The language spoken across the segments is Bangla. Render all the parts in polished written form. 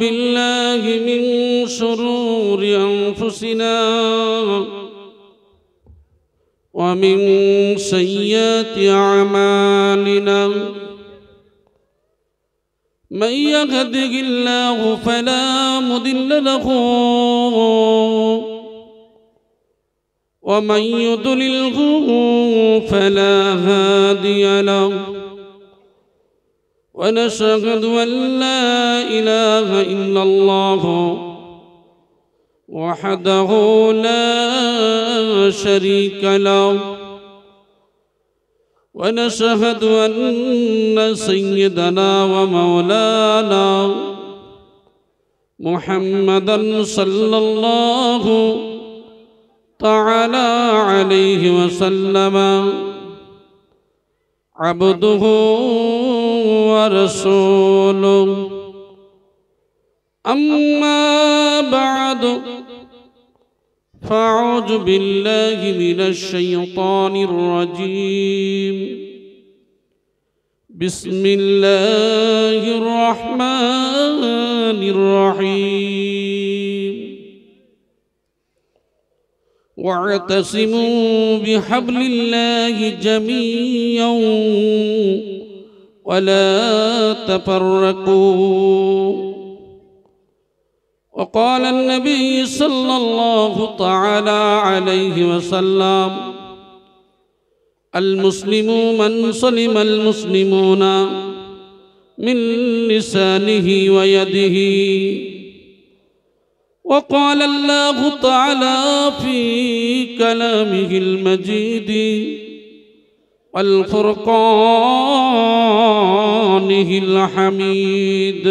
بالله من شرور أنفسنا ومن سيئات أعمالنا من يهده الله فلا مضل له ومن يضلله فلا هادي له ونشهد أن لا إله إلا الله وحده لا شريك له ونشهد أن سيدنا ومولانا محمدا صلى الله تعالى عليه وسلم عبده ورسوله أما بعد فأعوذ بالله من الشيطان الرجيم بسم الله الرحمن الرحيم واعتصموا بحبل الله جميعا ولا تفرقوا وقال النبي صلى الله تعالى عليه وسلم المسلم من سلم المسلمون من لسانه ويده وقال الله تعالى في كلامه المجيد والفرقانه الحميد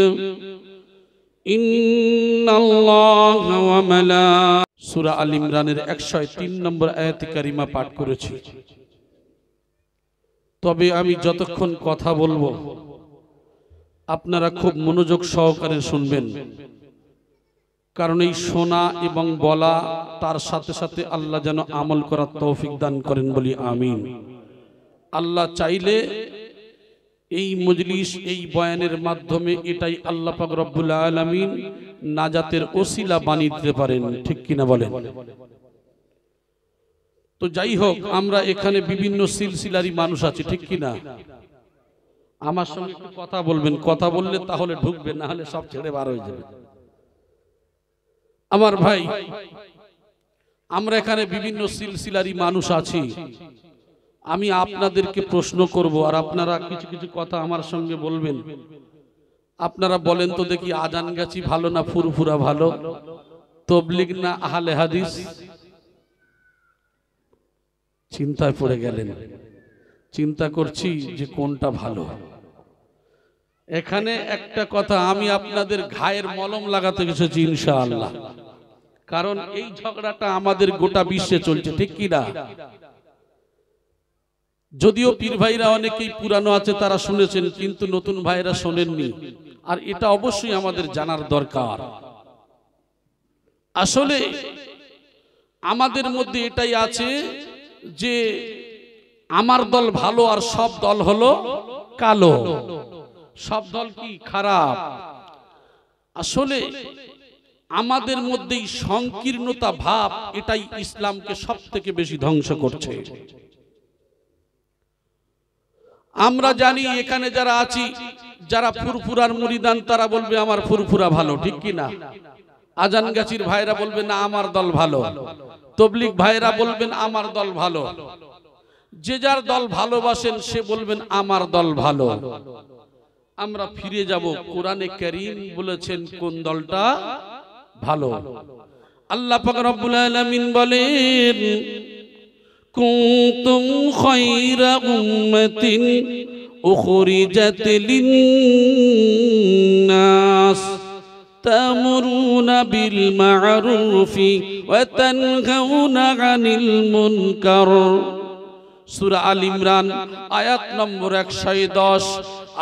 إن الله وملائكته সূরা আল ইমরানের 103 নম্বর আয়াত কারিমা পাঠ করেছি। তবে আমি যতক্ষণ কথা বলবো আপনারা খুব মনোযোগ সহকারে শুনবেন, কারণ এই শোনা এবং বলা তার সাথে সাথে আল্লাহ যেন আমল করার তৌফিক দান করেন বলি আমিন। আল্লাহ চাইলে এই মজলিস এই বয়ানের মাধ্যমে এটাই আল্লাহ পাক রব্বুল আলামিন নাজাতের ওসিলা বানিয়ে দিতে পারেন, ঠিক কিনা বলেন? তো যাই হোক, আমরা এখানে বিভিন্ন সিলসিলারি মানুষ আছি, ঠিক কিনা? আমার সঙ্গে একটু কথা বলবেন, কথা বললে তাহলে ঢুকবে, না হলে সব ছেড়ে বার হয়ে যাবে। আমার ভাই, আমরা এখানে বিভিন্ন সিলসিলারি মানুষ আছি। আমি আপনাদেরকে প্রশ্ন করব আর আপনারা কিছু কিছু কথা আমার সঙ্গে বলবেন। আপনারা বলেন তো দেখি, আজান গাছি ভালো না ফুরফুরা ভালো, তবলিগ না আহলে হাদিস? চিন্তায় পড়ে গেলেন। চিন্তা করছি যে কোনটা ভালো। এখানে একটা কথা আমি আপনাদের ঘায়ের মলম লাগাতে এসেছি ইনশাআল্লাহ, কারণ এই ঝগড়াটা আমাদের গোটা বিশ্বে চলছে, ঠিক কিনা? যদিও পীর ভাইরা অনেকেই পুরানো আছে, তারা শুনেছেন, কিন্তু নতুন ভাইরা শোনেননি, আর এটা অবশ্যই আমাদের জানার দরকার। আসলে আমাদের মধ্যে এটাই আছে যে আমার দল ভালো আর সব দল হলো কালো, সব দল কি খারাপ। আসলে আমাদের মধ্যে সংকীর্ণতা ভাব এটাই ইসলামকে সব থেকে বেশি ধ্বংস করছে। আমরা জানি এখানে যারা আছি, যারা ফুরফুরার মুরিদান, তারা বলবে আমার ফুরফুরা ভালো, ঠিক কিনা? আজান গাছির ভাইরা বলবে না আমার দল ভালো, তবলিগ ভাইরা বলবেন আমার দল ভালো। যে যার দল ভালোবাসেন সে বলবেন আমার দল ভালো। আমরা ফিরে যাব, কোরআনে কারীম বলেছেন কোন দলটা ভালো। আল্লাহ পাক রব্বুল আলামিন বলেন, কুনতুম খায়রা উম্মাতিন উখরিজাত লিন-নাস তা'মুরুনা বিল মা'রুফি ওয়া তানহাউনা আনিল মুনকার। সূরা আল ইমরান আয়াত নম্বর 110।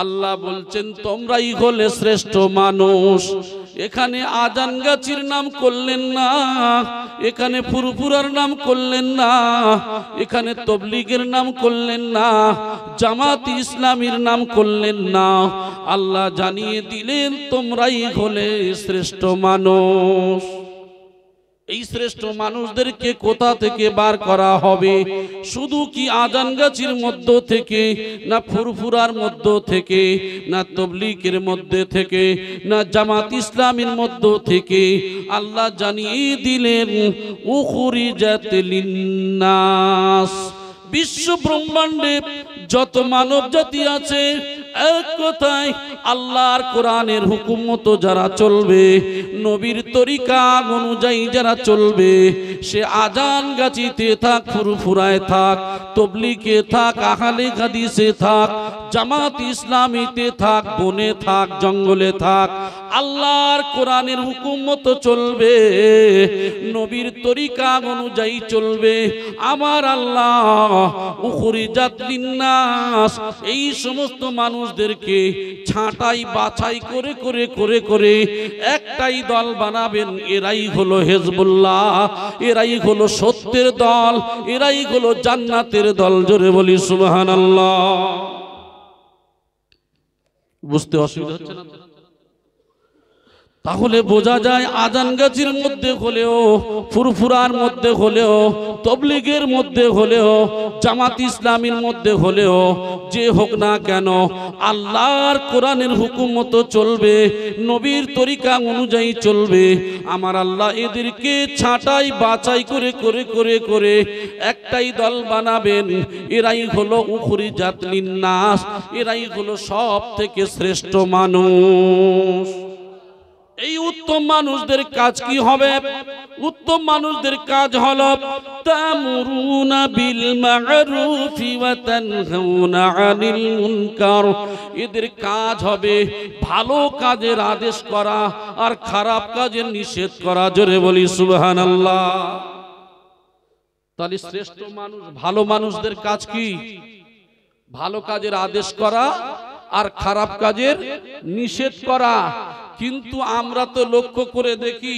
আল্লাহ বলছেন তোমরাই হলে শ্রেষ্ঠ মানুষ। এখানে আজানগাছির নাম করলেন না, এখানে ফুরফুরার নাম করলেন না, এখানে তবলিগের নাম করলেন না, জামাত ইসলামীর নাম করলেন না। আল্লাহ জানিয়ে দিলেন তোমরাই হলে শ্রেষ্ঠ মানুষ। এই শ্রেষ্ঠ মানুষদেরকে কোথা থেকে বার করা হবে? শুধু কি আজানগাছির মধ্য থেকে, না ফুরফুরার মধ্য থেকে, না তবলিগের মধ্যে থেকে, না জামাত ইসলামের মধ্য থেকে? আল্লাহ জানিয়ে দিলেন উখরিজাত লিন্নাস। বিশ্ব ব্রহ্মাণ্ডে যত মানব জাতি আছে, এক কথায় আল্লাহর কোরআনের হুকুম মতো যারা চলবে, নবীর তরিকা অনুযায়ী যারা চলবে, সে আজানগাছিতে থাক, ফুরফুরায় থাক, তবলিগে থাক, আহলে হাদিসে থাক, জামাত ইসলামীতে থাক, বনে থাক, জঙ্গলে থাক, আল্লাহর কোরআনের হুকুম মতো চলবে, নবীর তরিকা অনুযায়ী চলবে। আমার আল্লাহ উখরিজাত লিন্নাস, এই সমস্ত মানুষদেরকে ছাঁটাই বাছাই করে করে করে করে একটাই দল বানাবেন। এরাই হলো হিজবুল্লাহ, এরাই হলো সত্যের দল, এরাই হলো জান্নাতের দল। জোরে বলি সুবহানাল্লাহ। বুঝতে অসুবিধা হচ্ছে না? তাহলে বোঝা যায় আজানগাছির মধ্যে হলেও, ফুরফুরার মধ্যে হলেও, তবলিগের মধ্যে হলেও, জামাত ইসলামীর মধ্যে হলেও, যে হোক না কেন আল্লাহর কোরআনের হুকুম মতো চলবে, নবীর তরিকা অনুযায়ী চলবে। আমার আল্লাহ এদেরকে ছাঁটাই বাছাই করে করে করে করে একটাই দল বানাবেন। এরাই হলো উখরিজাত লিন্নাস, এরাই হলো সব থেকে শ্রেষ্ঠ মানুষ। এই উত্তম মানুষদের কাজ কি হবে? উত্তম মানুষদের কাজ হলো তা'মুরুনা বিল মা'রুফি ওয়া তানহাউনা আনিল মুনকার। এদের কাজ হবে ভালো কাজের আদেশ করা আর খারাপ কাজের নিষেধ করা। জোরে বলি সুবহানাল্লাহ। তাহলে শ্রেষ্ঠ মানুষ, ভালো মানুষদের কাজ কি? ভালো কাজের আদেশ করা আর খারাপ কাজের নিষেধ করা। কিন্তু আমরা তো লক্ষ্য করে দেখি,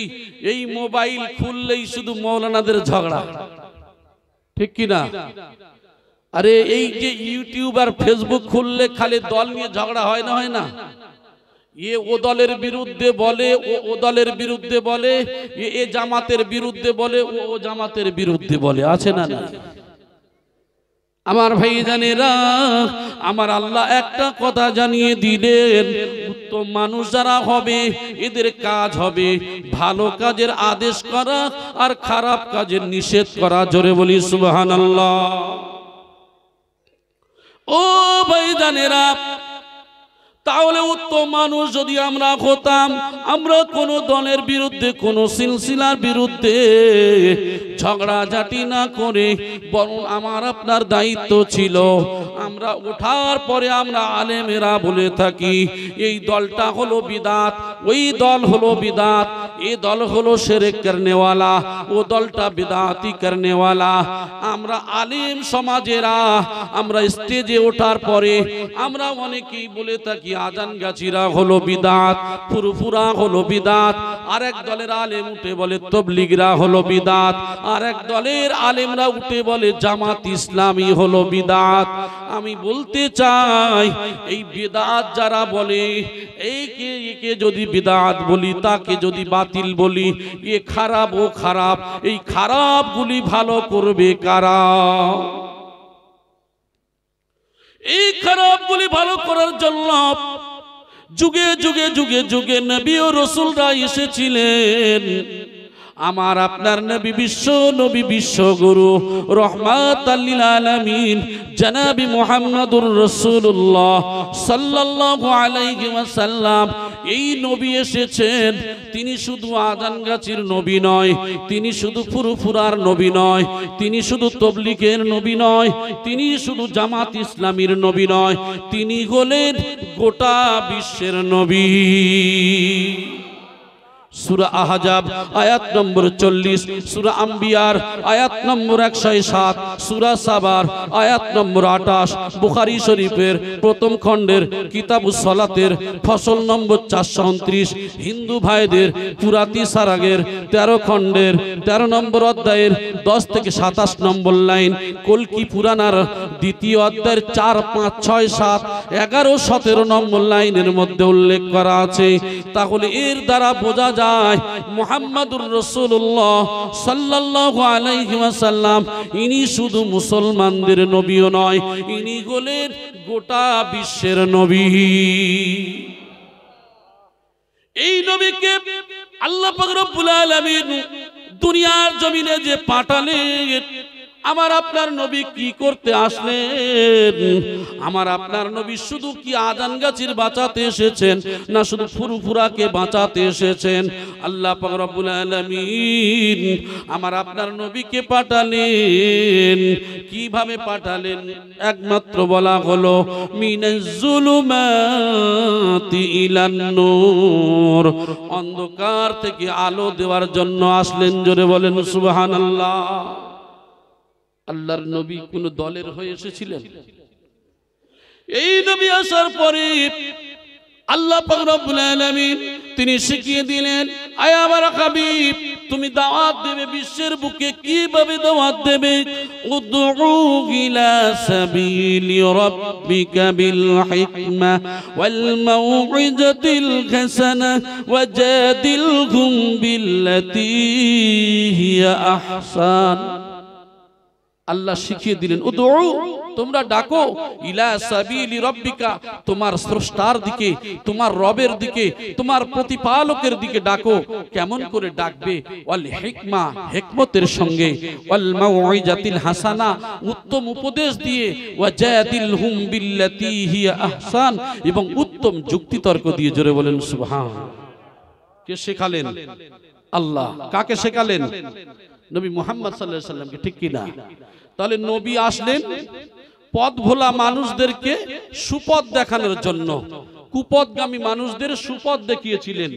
এই মোবাইল খুললেই শুধু মৌলানাদের ঝগড়া, ঠিক কি না? আরে এই যে ইউটিউব আর ফেসবুক খুললে খালি দল নিয়ে ঝগড়া হয় না, হয় না? এ ও দলের বিরুদ্ধে বলে, ও দলের বিরুদ্ধে বলে, এ জামাতের বিরুদ্ধে বলে, ও জামাতের বিরুদ্ধে বলে, আছে না? না আমার ভাইজানেরা, আমার আল্লাহ একটা কথা জানিয়ে দিলেন, উত্তম মানুষ যারা হবে এদের কাজ হবে ভালো কাজের আদেশ করা আর খারাপ কাজের নিষেধ করা। জোরে বলি সুবহানাল্লাহ। ও ভাইজানেরা, তাহলে উত্তম মানুষ যদি আমরা হতাম, আমরা কোন দলের বিরুদ্ধে, কোন সিলসিলার বিরুদ্ধে ঝগড়াঝাটি না করে, বরং আমার আপনার দায়িত্ব ছিল, আমরা ওঠার পরে আমরা আলেমেরা বলে থাকি এই দলটা হলো বিদাত, ওই দল হলো বিদাত, এই দল হলো শিরক করনেওয়ালা, ও দলটা বিদাতি করনেওয়ালা। আমরা আলেম সমাজেরা আমরা স্টেজে ওঠার পরে আমরা অনেকেই বলে থাকি আজানগাছিরা হলো বিদাত, ফুরফুরা হলো বিদাত, আরেক দলের আলেম উঠে বলে তবলিগরা হলো বিদাত, আরেক দলের আলেমরা উঠে বলে জামাত ইসলামী হলো বিদাত। আমি বলতে চাই, এই বিদাত যারা বলে, একে যদি বিদাত বলি, তাকে যদি বাতিল বলি, এ খারাপ ও খারাপ, এই খারাপগুলি ভালো করবে কারা? এই খারাপগুলি ভালো করার জন্য যুগে যুগে যুগে যুগে নবী ও রাসূলরা এসেছিলেন। আমার আপনার নবী, বিশ্বগুরু রহমাতাল লিল আলামিন জনাবি মুহাম্মদুর রাসূলুল্লাহ সাল্লাল্লাহু আলাইহি ওয়াসাল্লাম, এই নবী এসেছেন। তিনি শুধু আজানগাছির নবী নয়, তিনি শুধু ফুরফুরার নবী নয়, তিনি শুধু তবলিগের নবী নয়, তিনি শুধু জামাত ইসলামীর নবী নয়, তিনি হলেন গোটা বিশ্বের নবী। সূরা আহজাব আয়াত নম্বর 40, সূরা আম্বিয়ার আয়াত নম্বর 107, সূরা সাবার আয়াত নম্বর 28, বুখারী শরীফের প্রথম খণ্ডের কিতাবুস সালাতের ফসল নম্বর 429, হিন্দু ভাইদের পুরাতি সারাগের 13 খণ্ডের 13 নম্বর অধ্যায়ের 10 থেকে 27 নম্বর লাইন, কলকি পুরাণার দ্বিতীয় অধ্যায়ের 4, 5, 6, 7, 11, 17 নম্বর লাইনের মধ্যে উল্লেখ করা আছে। তাহলে এর দ্বারা বোঝা যায় মুহাম্মাদুর রাসূলুল্লাহ সাল্লাল্লাহু আলাইহি ওয়াসাল্লাম ইনি শুধু মুসলমানদের নবীও নয়, ইনি হলেন গোটা বিশ্বের নবী। এই নবীকে আল্লাহ পাক রব্বুল আলামিন দুনিয়ার জমিনে যে পাঠালেন, আমার আপনার নবী কি করতে আসলেন? আমার আপনার নবী শুধু কি আজানগাছির বাঁচাতে এসেছেন, না শুধু ফুরফুরাকে বাঁচাতে এসেছেন? আল্লাহ পাক রব্বুল আলামিন আমার আপনার নবীকে পাঠালেন। কিভাবে পাঠালেন? একমাত্র বলা হলো মিনাজ জুলুমাতি ইলান নূর, অন্ধকার থেকে আলো দেওয়ার জন্য আসলেন। জোরে বলেন সুবহানাল্লাহ। আল্লাহর নবী কোন দলের হয়ে এসেছিলেন? এই নবী আসার পরে আল্লাহ পাক রব্বুল আলামিন তিনি শিখিয়ে দিলেন, আয় আমার হাবিব, তুমি দাওয়াত দেবে বিশ্বের বুকে। কিভাবে দাওয়াত দেবে? উদউ ইলা সাবিলি রাব্বিকা বিল হিকমা ওয়াল মাউইজাতিল হাসানা ওয়াজাদিলহুম বিল্লাতী হিয়া আহসান। আল্লাহ শিখিয়ে দিলেন, উদউ, তোমরা ডাকো, ইলা সাবিলি রাব্বিকা, তোমার স্রষ্টার দিকে, তোমার রবের দিকে, তোমার প্রতিপালকের দিকে ডাকো। কেমন করে ডাকবে? ওয়াল হিকমা, হিকমতের সঙ্গে, ওয়াল মাউইজাতিল হাসানা, উত্তম উপদেশ দিয়ে, ওয়াজাদিলহুম বিল্লাতী হিয়া আহসান, এবং উত্তম যুক্তিতর্ক দিয়ে। জোরে বলেন সুবহান। কে শেখালেন? আল্লাহ। কাকে শেখালেন? নবী মুহাম্মদ সাল্লাল্লাহু আলাইহি সাল্লামকে, ঠিক কি না? তাহলে নবী আসলেন পথ ভোলা মানুষদেরকে সুপথ দেখানোর জন্য, কুপথগামী মানুষদের সুপথ দেখিয়েছিলেন।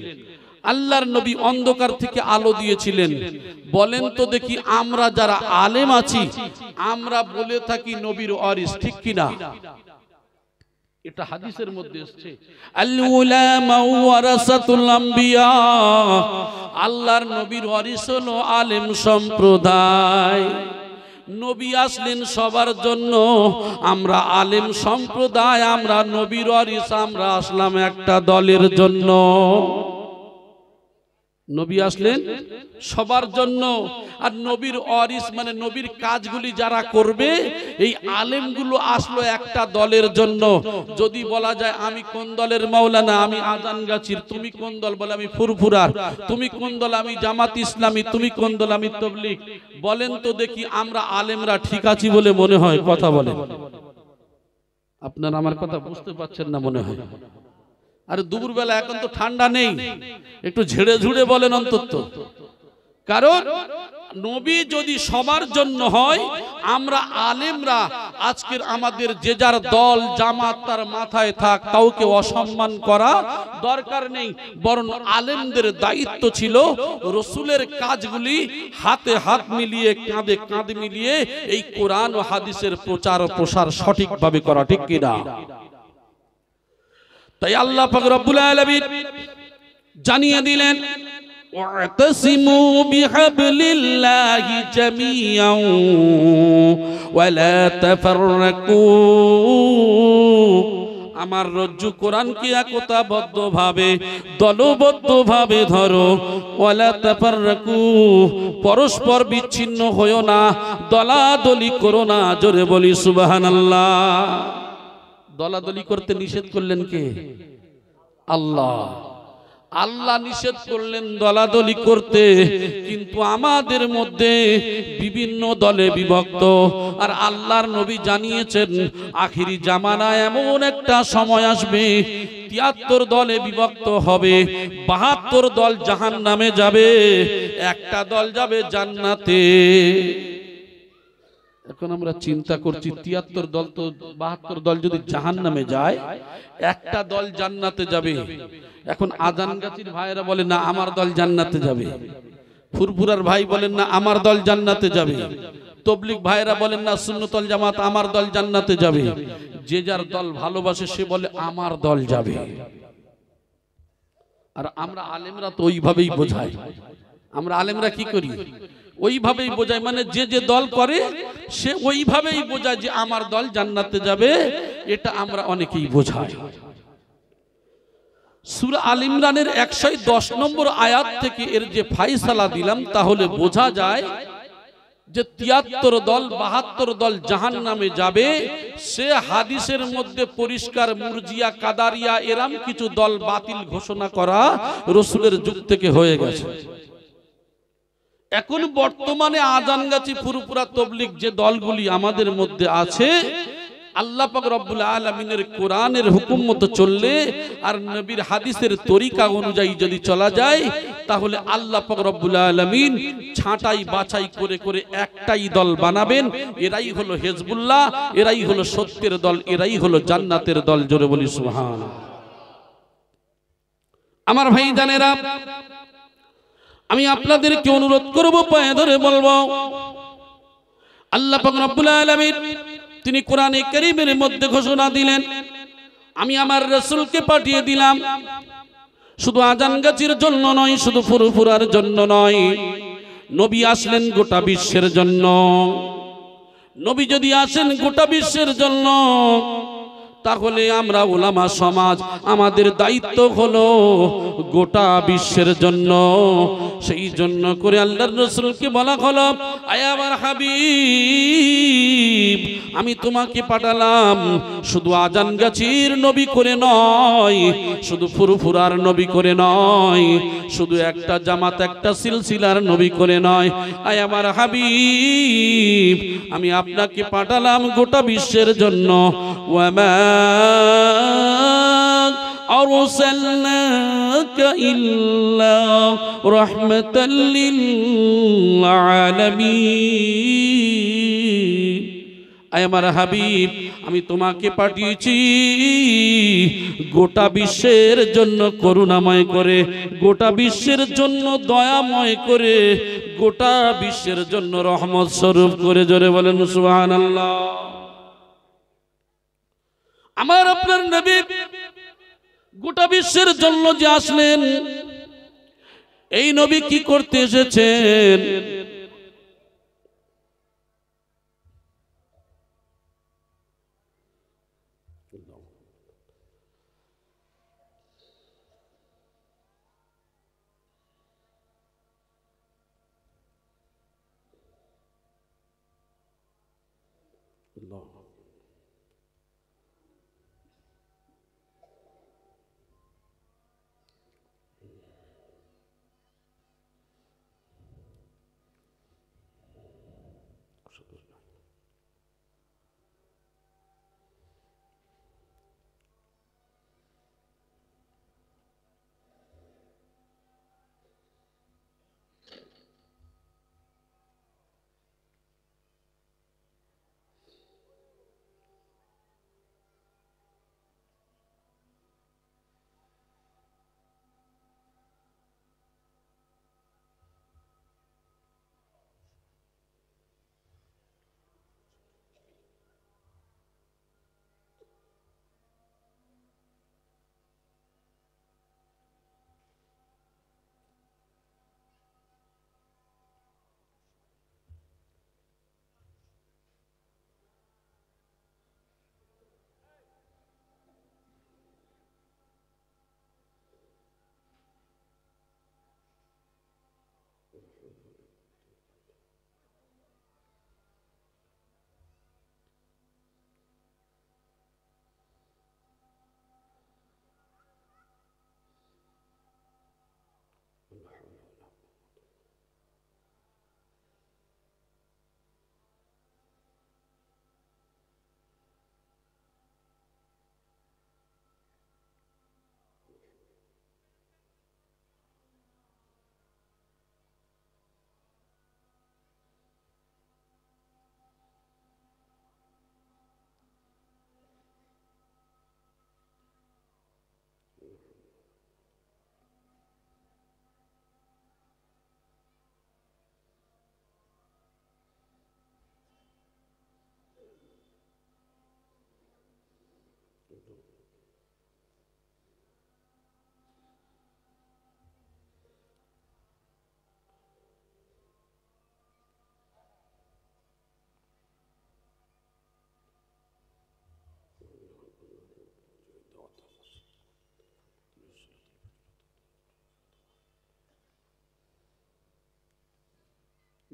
আল্লাহর নবী অন্ধকার থেকে আলো দিয়েছিলেন। বলেন তো দেখি, আমরা যারা আলেম আছি আমরা বলে থাকি নবীর ওয়ারিস, ঠিক কি না? এটা হাদিসের মধ্যে এসেছে, আল উলামা ওয়ারাসাতুল আম্বিয়া, আল্লাহর নবীর ওয়ারিস হলো আলেম সম্প্রদায়। নবী আসলেন সবার জন্য, আমরা আলেম সম্প্রদায়, আমরা নবীর ওয়ারিস, আমরা আসলাম একটা দলের জন্য। নবী আসলেন সবার জন্য, আর নবীর ওয়ারিস মানে নবীর কাজগুলি যারা করবে, এই আলেমগুলো আসলো একটা দলের জন্য। যদি বলা যায় আমি কোন দলের মাওলানা, আমি আজানগাছির, তুমি কোন দল? বলে আমি ফুরফুরার। তুমি কোন দল? আমি জামাত ইসলামী। তুমি কোন দল? আমি তাবলীগ। বলেন তো দেখি, আমরা আলেমরা ঠিক আছি বলে মনে হয়? কথা বলেন। আপনারা আমার কথা বুঝতে পারছেন না মনে হয়। আরে দুপুরবেলা, এখন তো ঠান্ডা নেই, একটু ঝেড়ে ঝুড়ে বলেন অন্তত। কারণ নবী যদি সবার জন্য হয়, আমরা আলেমরা আজকের আমাদের যে যার দল জামাত তার মাথায় থাক, কাউকে অসম্মান করা দরকার নেই। বরং আলেমদের দায়িত্ব ছিল রসুলের কাজগুলি হাতে হাত মিলিয়ে, কাঁধে কাঁধ মিলিয়ে এই কোরআন ও হাদিসের প্রচার ও প্রসার সঠিকভাবে করা, ঠিক কিনা? তাই আল্লাহ পাক রব্বুল আলামিন জানিয়ে দিলেন, ওয়াতাসিমু বিহাবলিল্লাহি জামিআন ওয়া লা তাফাররাকু, আমার রজ্জু কোরআনকে একতাবদ্ধভাবে, দলবদ্ধভাবে ধরো। ওয়া লা তাফাররাকু, পরস্পর বিচ্ছিন্ন হয়ো না, দলাদলি করো না। জোরে বলি সুবহানাল্লাহ। দলাদলি করতে নিষেধ করলেন কে? আল্লাহ। আল্লাহ নিষেধ করলেন দলাদলি করতে, কিন্তু আমাদের মধ্যে বিভিন্ন দলে বিভক্ত। আর আল্লাহর নবী জানিয়েছেন, আখিরি জামানায় এমন একটা সময় আসবে ৭৩ দলে বিভক্ত হবে, ৭২ দল জাহান্নামে যাবে, একটা দল যাবে জান্নাতে। এখন আমরা চিন্তা করছি ৭৩ দল তো ৭২ দল যদি জাহান্নামে যায়, একটা দল জান্নাতে যাবে। এখন আজানগাছির ভাইরা বলে না আমার দল জান্নাতে যাবে, ফুরফুরার ভাই বলেন না আমার দল জান্নাতে যাবে, তবলিগ ভাইরা বলেন না সুন্নতুল জামাত আমার দল জান্নাতে যাবে। যে যার দল ভালোবাসে সে বলে আমার দল যাবে। আর আমরা আলেমরা তো ওইভাবেই বোঝাই। আমরা আলেমরা কি করি? ওইভাবেই বোঝায়, মানে যে যে দল করে সে ওইভাবেই বোঝায় যে আমার দল জান্নাতে যাবে। এটা আমরা অনেকেই বোঝাই। সূরা আল ইমরানের ১১০ নম্বর আয়াত থেকে এর যে ফায়সালা দিলাম, তাহলে বোঝা যায় যে ৭৩ দল ৭২ দল জাহান্নামে যাবে। সে হাদিসের মধ্যে পরিষ্কার মুরজিয়া কাদারিয়া এরাম কিছু দল বাতিল ঘোষণা করা রাসূলের যুগ থেকে হয়ে গেছে। এখন বর্তমানে আজানগাছি ফুরফুরা তবলিগ যে দলগুলি আমাদের মধ্যে আছে, আল্লাহ পাক রব্বুল আলামিনের কোরআনের হুকুম মতো চললে আর নবীর হাদিসের তরিকা অনুযায়ী যদি চলা যায়, তাহলে আল্লাহ পাক রব্বুল আলামিন ছাঁটাই বাছাই করে করে একটাই দল বানাবেন। এরাই হলো হিজবুল্লাহ, এরাই হলো সত্যের দল, এরাই হলো জান্নাতের দল। জোরে বলি সুবহানাল্লাহ। আমার ভাই জানেরা, আমি আপনাদেরকে অনুরোধ করব, পায়ে ধরে বলবো, আল্লাহ পাক রব্বুল আলামিন তিনি কোরআনে কারীমের মধ্যে ঘোষণা দিলেন, আমি আমার রাসূলকে পাঠিয়ে দিলাম শুধু আজানগাছির জন্য নয়, শুধু ফুরফুরার জন্য নয়। নবী আসলেন গোটা বিশ্বের জন্য। নবী যদি আসেন গোটা বিশ্বের জন্য, তাহলে আমরা উলামা সমাজ আমাদের দায়িত্ব হলো গোটা বিশ্বের জন্য। সেই জন্য করে আল্লাহর রাসূলকে বলা হলো, আয় আমার হাবিব, আমি তোমাকে পাঠালাম শুধু আজানগাছির নবী করে নয়, শুধু ফুরফুরার নবী করে নয়, শুধু একটা জামাত একটা সিলসিলার নবী করে নয়। আয় আমার হাবিব, আমি আপনাকে পাঠালাম গোটা বিশ্বের জন্য। ওয়ামা আরসালনাকা ইল্লা রাহমাতাল লিল আলামিন। আয় আমার হাবিব, আমি তোমাকে পাঠিয়েছি গোটা বিশ্বের জন্য করুণাময় করে, গোটা বিশ্বের জন্য দয়াময় করে, গোটা বিশ্বের জন্য রহমত স্বরূপ করে। জোরে বলেন সুবহানাল্লাহ। আমার আপনার নবী গোটা বিশ্বের জন্য যে আসলেন, এই নবী কি করতে এসেছেন?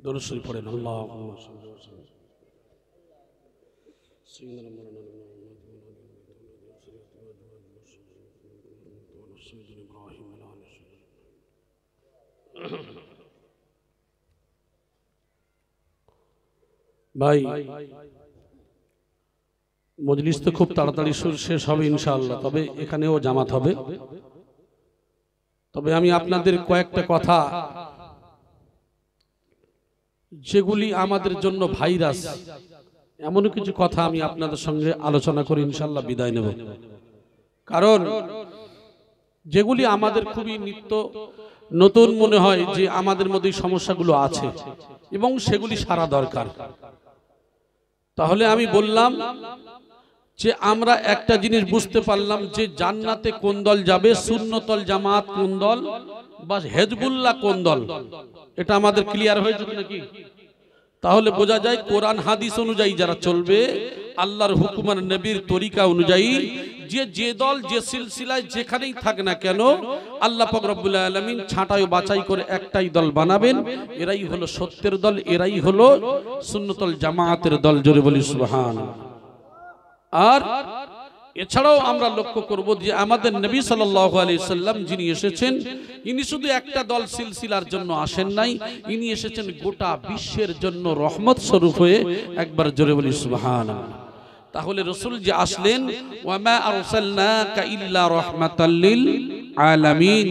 দরুদ শরীফ পড়েন। আল্লাহুম্মা সাল্লি আলা সাইয়্যিদিনা মাওলানা ভাই, মজলিস তো খুব তাড়াতাড়ি শেষ হবে ইনশাআল্লাহ, তবে এখানেও জামাত হবে। তবে আমি আপনাদের কয়েকটা কথা যেগুলি আমাদের জন্য ভাইরাস, এমন কিছু কথা আমি আপনাদের সঙ্গে আলোচনা করে ইনশাআল্লাহ বিদায় নেব। কারণ যেগুলি আমাদের খুবই নিত্য নতুন মনে হয় যে আমাদের মধ্যে সমস্যাগুলো আছে এবং সেগুলি সারা দরকার। তাহলে আমি বললাম যে আমরা একটা জিনিস বুঝতে পারলাম যে জান্নাতে কোন দল যাবে, সুন্নতল জামাত কোন দল, বা হেজবুল্লাহ কোন দল, এটা আমাদের ক্লিয়ার হয়েছে নাকি? তাহলে বোঝা যায় কোরআন হাদিস অনুযায়ী যারা চলবে, আল্লাহর হুকুম আর নবীর তরিকা অনুযায়ী যে দল যে সিলসিলায় যেখানেই থাক না কেন, আল্লাহ পাক রব্বুল আলামিন ছাঁটাই বাছাই করে একটাই দল বানাবেন। এরাই হলো সত্যের দল, এরাই হলো সুন্নতুল জামাতের দল। জোরে বলি সুবহানাল্লাহ। আর এছাড়াও আমরা লক্ষ্য করব যে আমাদের নবী সাল্লাল্লাহু আলাইহি সাল্লাম যিনি এসেছেন, ইনি শুধু একটা দল সিলসিলার জন্য আসেন নাই, ইনি এসেছেন গোটা বিশ্বের জন্য রহমত স্বরূপ হয়ে। একবার জোরে বলি সুবহানাল্লাহ। তাহলে রাসূল যে আসলেন, ওয়ামা আরসালনাকা ইল্লা রাহমাতাল লিল আলামিন,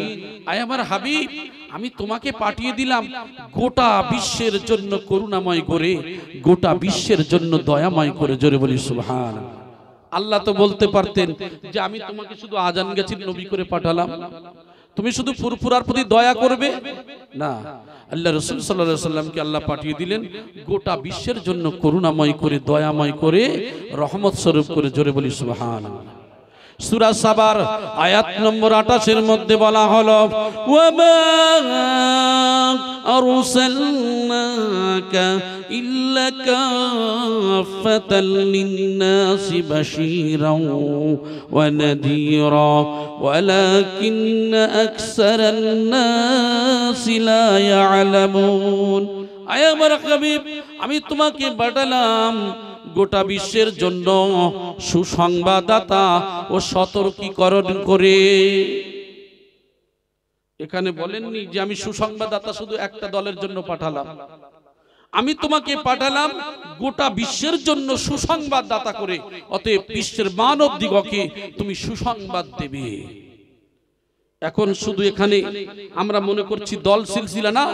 আয় আমার হাবিব, আমি তোমাকে পাঠিয়ে দিলাম গোটা বিশ্বের জন্য করুণাময় করে, গোটা বিশ্বের জন্য দয়াময় করে। জোরে বলি সুবহানাল্লাহ। আল্লাহ তো বলতে পারতেন যে আমি তোমাকে শুধু আজান গাছির নবী করে পাঠালাম, তুমি শুধু ফুরফুরার প্রতি দয়া করবে না। আল্লাহ রাসূল সাল্লাল্লাহু আলাইহি সাল্লামকে আল্লাহ পাঠিয়ে দিলেন গোটা বিশ্বের জন্য করুণাময় করে, দয়াময় করে, রহমত স্বরূপ করে। জোরে বলি সুবহানাল্লাহ। সূরা সাবার আয়াত নম্বর 28 এর মধ্যে বলা হলো, ওয়ামা আরসালনাকা ইল্লা কাফাতাল লিন-নাসি বাশীরাও ওয়া নাযীরা ওয়ালাকিন্না আকসারান নাসি লা ইয়ালামুন। আয় আমার হাবিব, আমি তোমাকে পাঠালাম গোটা বিশ্বের জন্য সুসংবাদদাতা ও সতর্কীকরণ করে। এখানে বলেননি যে আমি সুসংবাদদাতা শুধু একটা দলের জন্য পাঠালাম, আমি তোমাকে পাঠালাম গোটা বিশ্বের জন্য সুসংবাদদাতা করে। অতএব বিশ্বের মানব দিগকে তুমি সুসংবাদ দেবে। এখন শুধু এখানে আমরা মনে করছি দল সিলসিলা না,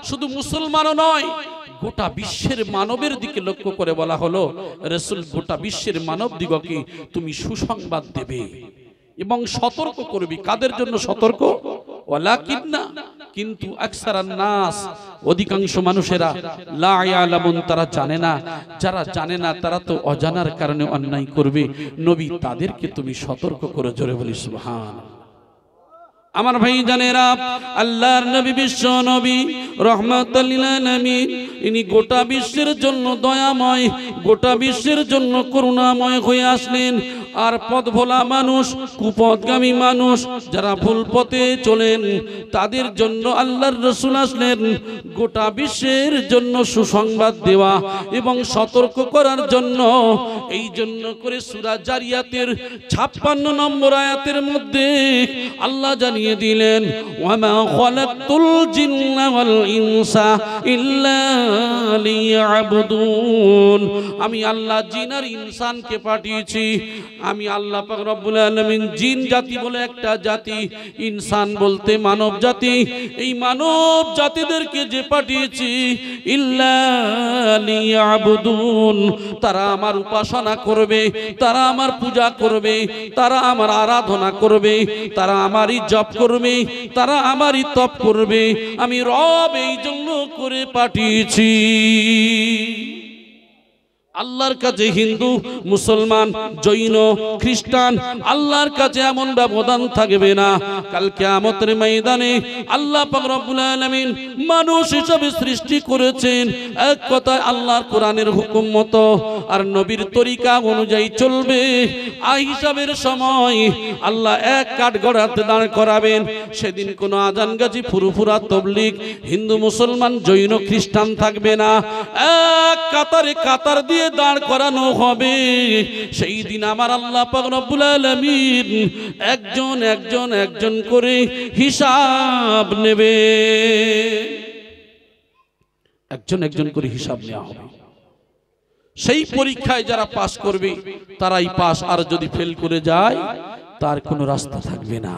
শুধু মুসলমানও নয়, গোটা বিশ্বের মানবের দিকে লক্ষ্য করে বলা হলো, রাসূল গোটা বিশ্বের মানব দিগকে তুমি সুসংবাদ দেবে এবং সতর্ক করবে। কাদের জন্য সতর্ক? ওয়ালাকিন্না, কিন্তু আকসারান নাস, অধিকাংশ মানুষেরা, লা ইয়ালামুন, তারা জানে না। যারা জানে না তারা তো অজানার কারণে অন্যায় করবে। নবী তাদেরকে তুমি সতর্ক করে। জোরে বলি সুবহানাল্লাহ। আমার ভাই জানেরা, আল্লাহর নবী বিশ্ব নবী রহমাতুল লিল আলামিন, ইনি গোটা বিশ্বের জন্য দয়াময়, গোটা বিশ্বের জন্য করুণাময় হয়ে আসলেন। আর পথ ভোলা মানুষ, কুপথগামী মানুষ, যারা ভুল পথে চলেন, তাদের জন্য আল্লাহর রাসূল আসলেন গোটা বিশ্বের জন্য সুসংবাদ দেওয়া এবং সতর্ক করার জন্য। এই জন্য করে সূরা জারিয়াতের 56 নম্বর আয়াতের মধ্যে আল্লাহ জানিয়ে দিলেন, ওয়ামা খালাকতুল জিন্না ওয়াল ইনসা ইল্লা লিয়াবুদুন। আমি আল্লাহ জিন আর ইনসানকে পাঠিয়েছি। আমি আল্লাহ পাক রব্বুল আলামিন জিন জাতি বলে একটা জাতি, ইনসান বলতে মানব জাতি, এই মানব জাতিদেরকে যে পাঠিয়েছি, ইল্লা লিয়াবুদুন, তারা আমার উপাসনা করবে, তারা আমার পূজা করবে, তারা আমার আরাধনা করবে, তারা আমারই জপ করবে, তারা আমারই তপ করবে। আমি রব এই জন্য করে পাঠিয়েছি। আল্লাহর কাছে হিন্দু, মুসলমান, জৈন, খ্রিস্টান আল্লাহর কাছে এমন ব্যবধান থাকবে না। কাল কিয়ামতের ময়দানে আল্লাহ পাক রব্বুল আলামিন মানুষ হিসেবে সৃষ্টি করেছেন এক কথায় আল্লাহর কোরআনের হুকুম মতো আর নবীর তরিকা অনুযায়ী চলবে। আই হিসাবের সময় আল্লাহ এক কাঠগড়াতে দাঁড় করাবেন। সেদিন কোনো আজান গাজী, ফুরফুরা, তবলিগ, হিন্দু, মুসলমান, জৈন, খ্রিস্টান থাকবে না। এক কাতারে কাতার দিয়ে দাঁড় করানো হবে। সেই দিন আমার আল্লাহ পাক রব্বুল আলামিন একজন একজন একজন করে হিসাব নেবে। একজন একজন করে হিসাব নেওয়া হবে। সেই পরীক্ষায় যারা পাস করবে তারাই পাস, আর যদি ফেল করে যায় তার কোনো রাস্তা থাকবে না।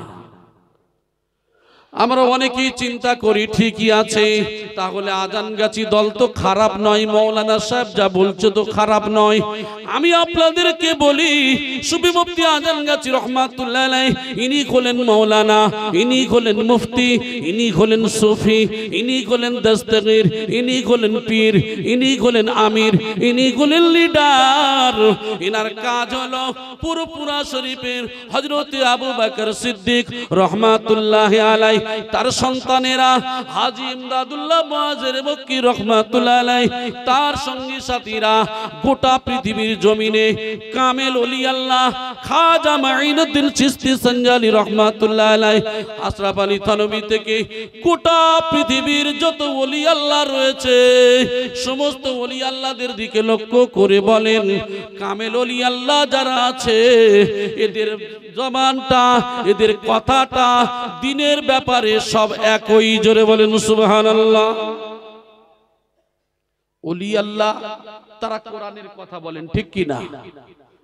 আমরা অনেকেই চিন্তা করি ঠিকই আছে, তাহলে আজানগাছি দল তো খারাপ নয়, মৌলানা সাহেব যা বলছে তো খারাপ নয়। আমি আপনাদেরকে বলি, সুফি মুফতি আজানগাছি রহমাতুল্লাহ আলাইহি ইনি হলেন মৌলানা, ইনি হলেন মুফতি, ইনি হলেন সুফি, ইনি হলেন দস্তগীর, ইনি হলেন পীর, ইনি হলেন আমির, ইনি হলেন লিডার। ইনার কাজ হলো পুরপুরা শরীফের হযরত আবু বকর সিদ্দিক রহমাতুল্লাহ আলাইহি তার সন্তানেরা হাজী ইমদাদুল্লাহ মুআজ্জির মক্কি রহমাতুল্লাহ আলাইহি তার সঙ্গী সাথীরা গোটা পৃথিবীর জমিনে কামেল ওলি আল্লাহ খাজা মাঈনুদ্দিন চিশতি সঞ্জালি রহমাতুল্লাহ আলাইহি আশরাফ আলী থানভী থেকে গোটা পৃথিবীর যত ওলি আল্লাহ রয়েছে সমস্ত ওলি আল্লাহদের দিকে লক্ষ্য করে বলেন, কামেল ওলি আল্লাহ যারা আছে এদের জবানটা, এদের কথাটা দিনের ব্যাপারে সব একই। জোরে বলেন সুবহানাল্লাহ। ওলি আল্লাহ তারা কোরআনের কথা বলেন, ঠিক কি না?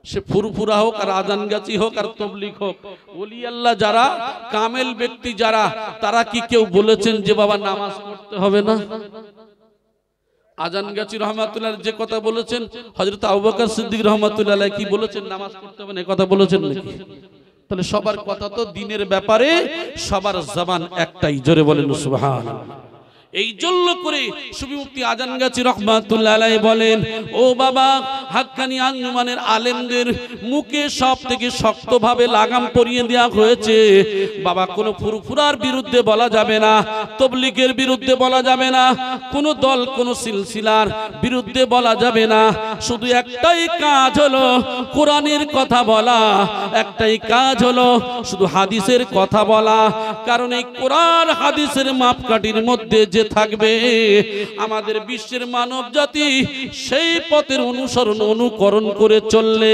সে ফুরফুরা হোক আর আজানগাছি হোক আর তবলিগ হোক, ওলি আল্লাহ যারা কামেল ব্যক্তি যারা, তারা কি কেউ বলেছেন যে বাবা নামাজ পড়তে হবে না? আজানগাছি রহমাতুল্লাহ যে কথা বলেছেন, হযরত আবু বকর সিদ্দিক রহমাতুল্লাহ আলাইহি কি বলেছেন? নামাজ পড়তে হবে না, এই কথা বলেছেন নাকি? তাহলে সবার কথা তো দিনের ব্যাপারে সবার জবান একটাই। জোরে বলেন সুবহানাল্লাহ। এই জন্য করে সুফি মুফতি আজানগাছি রহমাতুল্লাহ আলাইহি বলেন, ও বাবা, হাক্কানি আঞ্জুমানের আলেমদের মুখে সব থেকে শক্তভাবে লাগাম পরিয়ে দেওয়া হয়েছে। বাবা, কোনো ফুরফুরার বিরুদ্ধে বলা যাবে না, তবলিগের বিরুদ্ধে বলা যাবে না, কোনো দল কোনো সিলসিলার বিরুদ্ধে বলা যাবে না। শুধু একটাই কাজ হলো কোরআনের কথা বলা, একটাই কাজ হলো শুধু হাদিসের কথা বলা। কারণ এই কোরআন হাদিসের মাপকাঠির মধ্যে যে থাকবে আমাদের বিশ্বের মানব জাতি সেই পথের অনুসরণ অনুকরণ করে চললে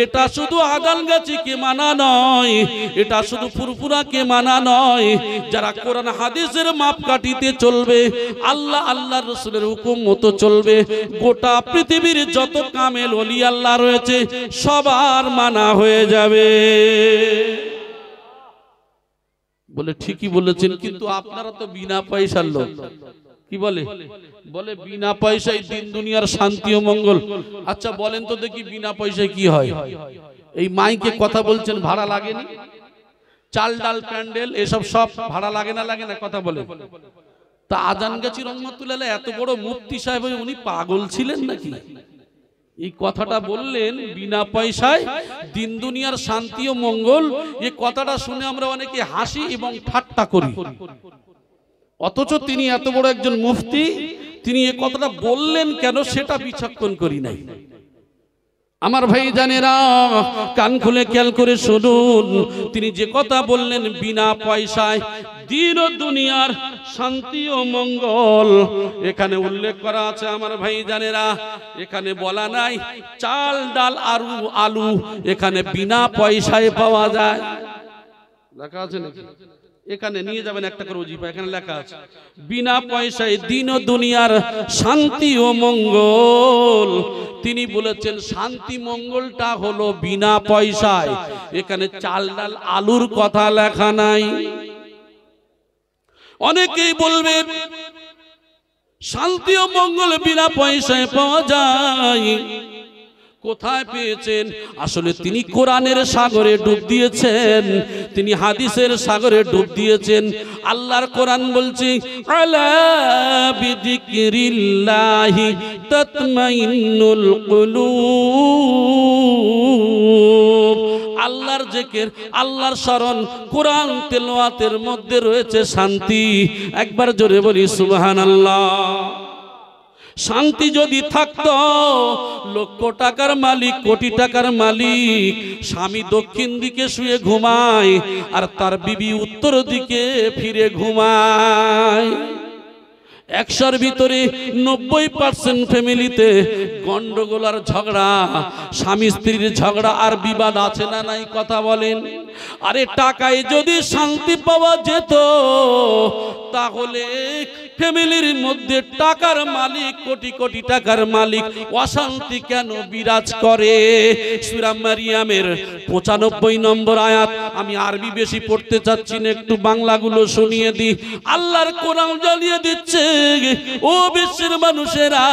এটা শুধু আজানগাছিকে মানা নয়, এটা শুধু ফুরফুরাকে মানা নয়। যারা কোরআন হাদিসের মাপকাঠিতে চলবে, আল্লাহ আল্লাহর রাসূলের হুকুম মতো চলবে, গোটা পৃথিবীর যত কামেল ওলি আল্লাহ রয়েছে সবার মানা হয়ে যাবে। বলে ঠিকই বলেছেন, কিন্তু আপনারা তো বিনা পয়সার লোক। কি বলে? বলে বিনা পয়সায় দিন দুনিয়ার শান্তি ও মঙ্গল। আচ্ছা বলেন তো দেখি, বিনা পয়সায় কি হয়? এই মাইকে কথা বলছেন, ভাড়া লাগেনি? চাল ডাল প্যান্ডেল এসব সব ভাড়া লাগে না? লাগে না? কথা বলে। তা আজানগাছি রহমাতুল্লাহ আলাইহি এত বড় মুফতি সাহেব, উনি পাগল ছিলেন নাকি? এই কথাটা বললেন বিনা পয়সায় দিন দুনিয়ার শান্তি ও মঙ্গল। এই কথাটা শুনে আমরা অনেকে হাসি এবং ঠাট্টা করি, অথচ তিনি এত বড় একজন মুফতি, তিনি এই কথাটা বললেন কেন সেটা বিচক্ষণ করি নাই। আমার ভাই জানেরা, কান খুলে খেয়াল করে শুনুন, তিনি যে কথা বললেন বিনা পয়সায় দিন ও দুনিয়ার শান্তি ও মঙ্গল, এখানে উল্লেখ করা আছে আমার ভাই জানেরা। এখানে বলা নাই চাল ডাল আলু এখানে বিনা পয়সায় পাওয়া যায়। লেখা আছে নাকি? এখানে নিয়ে যাবেন একটা করে ওজিফা, এখানে লেখা আছে বিনা পয়সায় দিন ও দুনিয়ার শান্তি ও মঙ্গল। তিনি বলেছেন শান্তি মঙ্গলটা হলো বিনা পয়সায়, এখানে চাল ডাল আলুর কথা লেখা নাই। অনেকেই বলবে শান্তি ও মঙ্গল বিনা পয়সায় পাওয়া যায়। কোথায় পেয়েছেন? আসলে তিনি কোরআনের সাগরে ডুব দিয়েছেন, তিনি হাদিসের সাগরে ডুব দিয়েছেন। আল্লাহর কোরআন বলছে আলা বিযিকরিল্লাহি তাতমাইন্নুল কুলুব। আল্লাহর জিকির, আল্লাহর স্মরণ, কোরআন তেলাওয়াতের মধ্যে রয়েছে শান্তি। একবার জোরে বলি সুবহানাল্লাহ। শান্তি যদি থাকতো, লক্ষ টাকার মালিক, কোটি টাকার মালিক, স্বামী দক্ষিণ দিকে শুয়ে ঘুমায় আর তার বিবি উত্তর দিকে ফিরে ঘুমায়। 100-র ভিতরে 90% ফ্যামিলিতে গন্ডগোল আর ঝগড়া, স্বামী স্ত্রীর ঝগড়া আর বিবাদ আছে না নাই? কথা বলেন। আরে টাকায় যদি শান্তি পাওয়া যেত, তাহলে ফ্যামিলির মধ্যে টাকার মালিক, কোটি কোটি টাকার মালিক, অশান্তি কেন বিরাজ করে? সূরা মারিয়ামের 95 নম্বর আয়াত। আমি আরবি বেশি পড়তে চাচ্ছি না, একটু বাংলাগুলো শুনিয়ে দিই। আল্লাহর কোরআন জ্বালিয়ে দিচ্ছে, ও বিশ্বের মানুষেরা,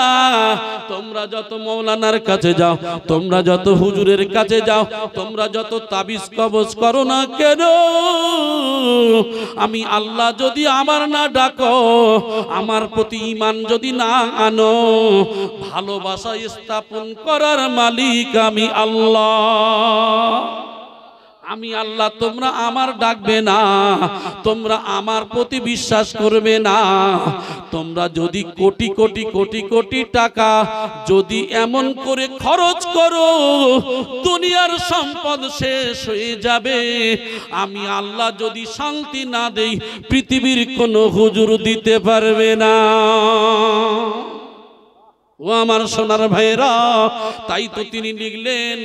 তোমরা যত মৌলানার কাছে যাও, তোমরা যত হুজুরের কাছে যাও, তোমরা যত তাবিজ কবজ করো না কেন, আমি আল্লাহ যদি আমার না ডাকো, আমার প্রতি ঈমান যদি না আনো, ভালোবাসা স্থাপন করার মালিক আমি আল্লাহ। আমি আল্লাহ, তোমরা আমার ডাকবে না, তোমরা আমার প্রতি বিশ্বাস করবে না। তোমরা যদি কোটি কোটি কোটি কোটি টাকা যদি এমন করে খরচ করো, দুনিয়ার সম্পদ শেষ হয়ে যাবে। আমি আল্লাহ যদি শান্তি না দেই, পৃথিবীর কোনো হুজুর দিতে পারবে না। ও আমার সোনার ভাইরা, তাই তো তিনি লিখলেন,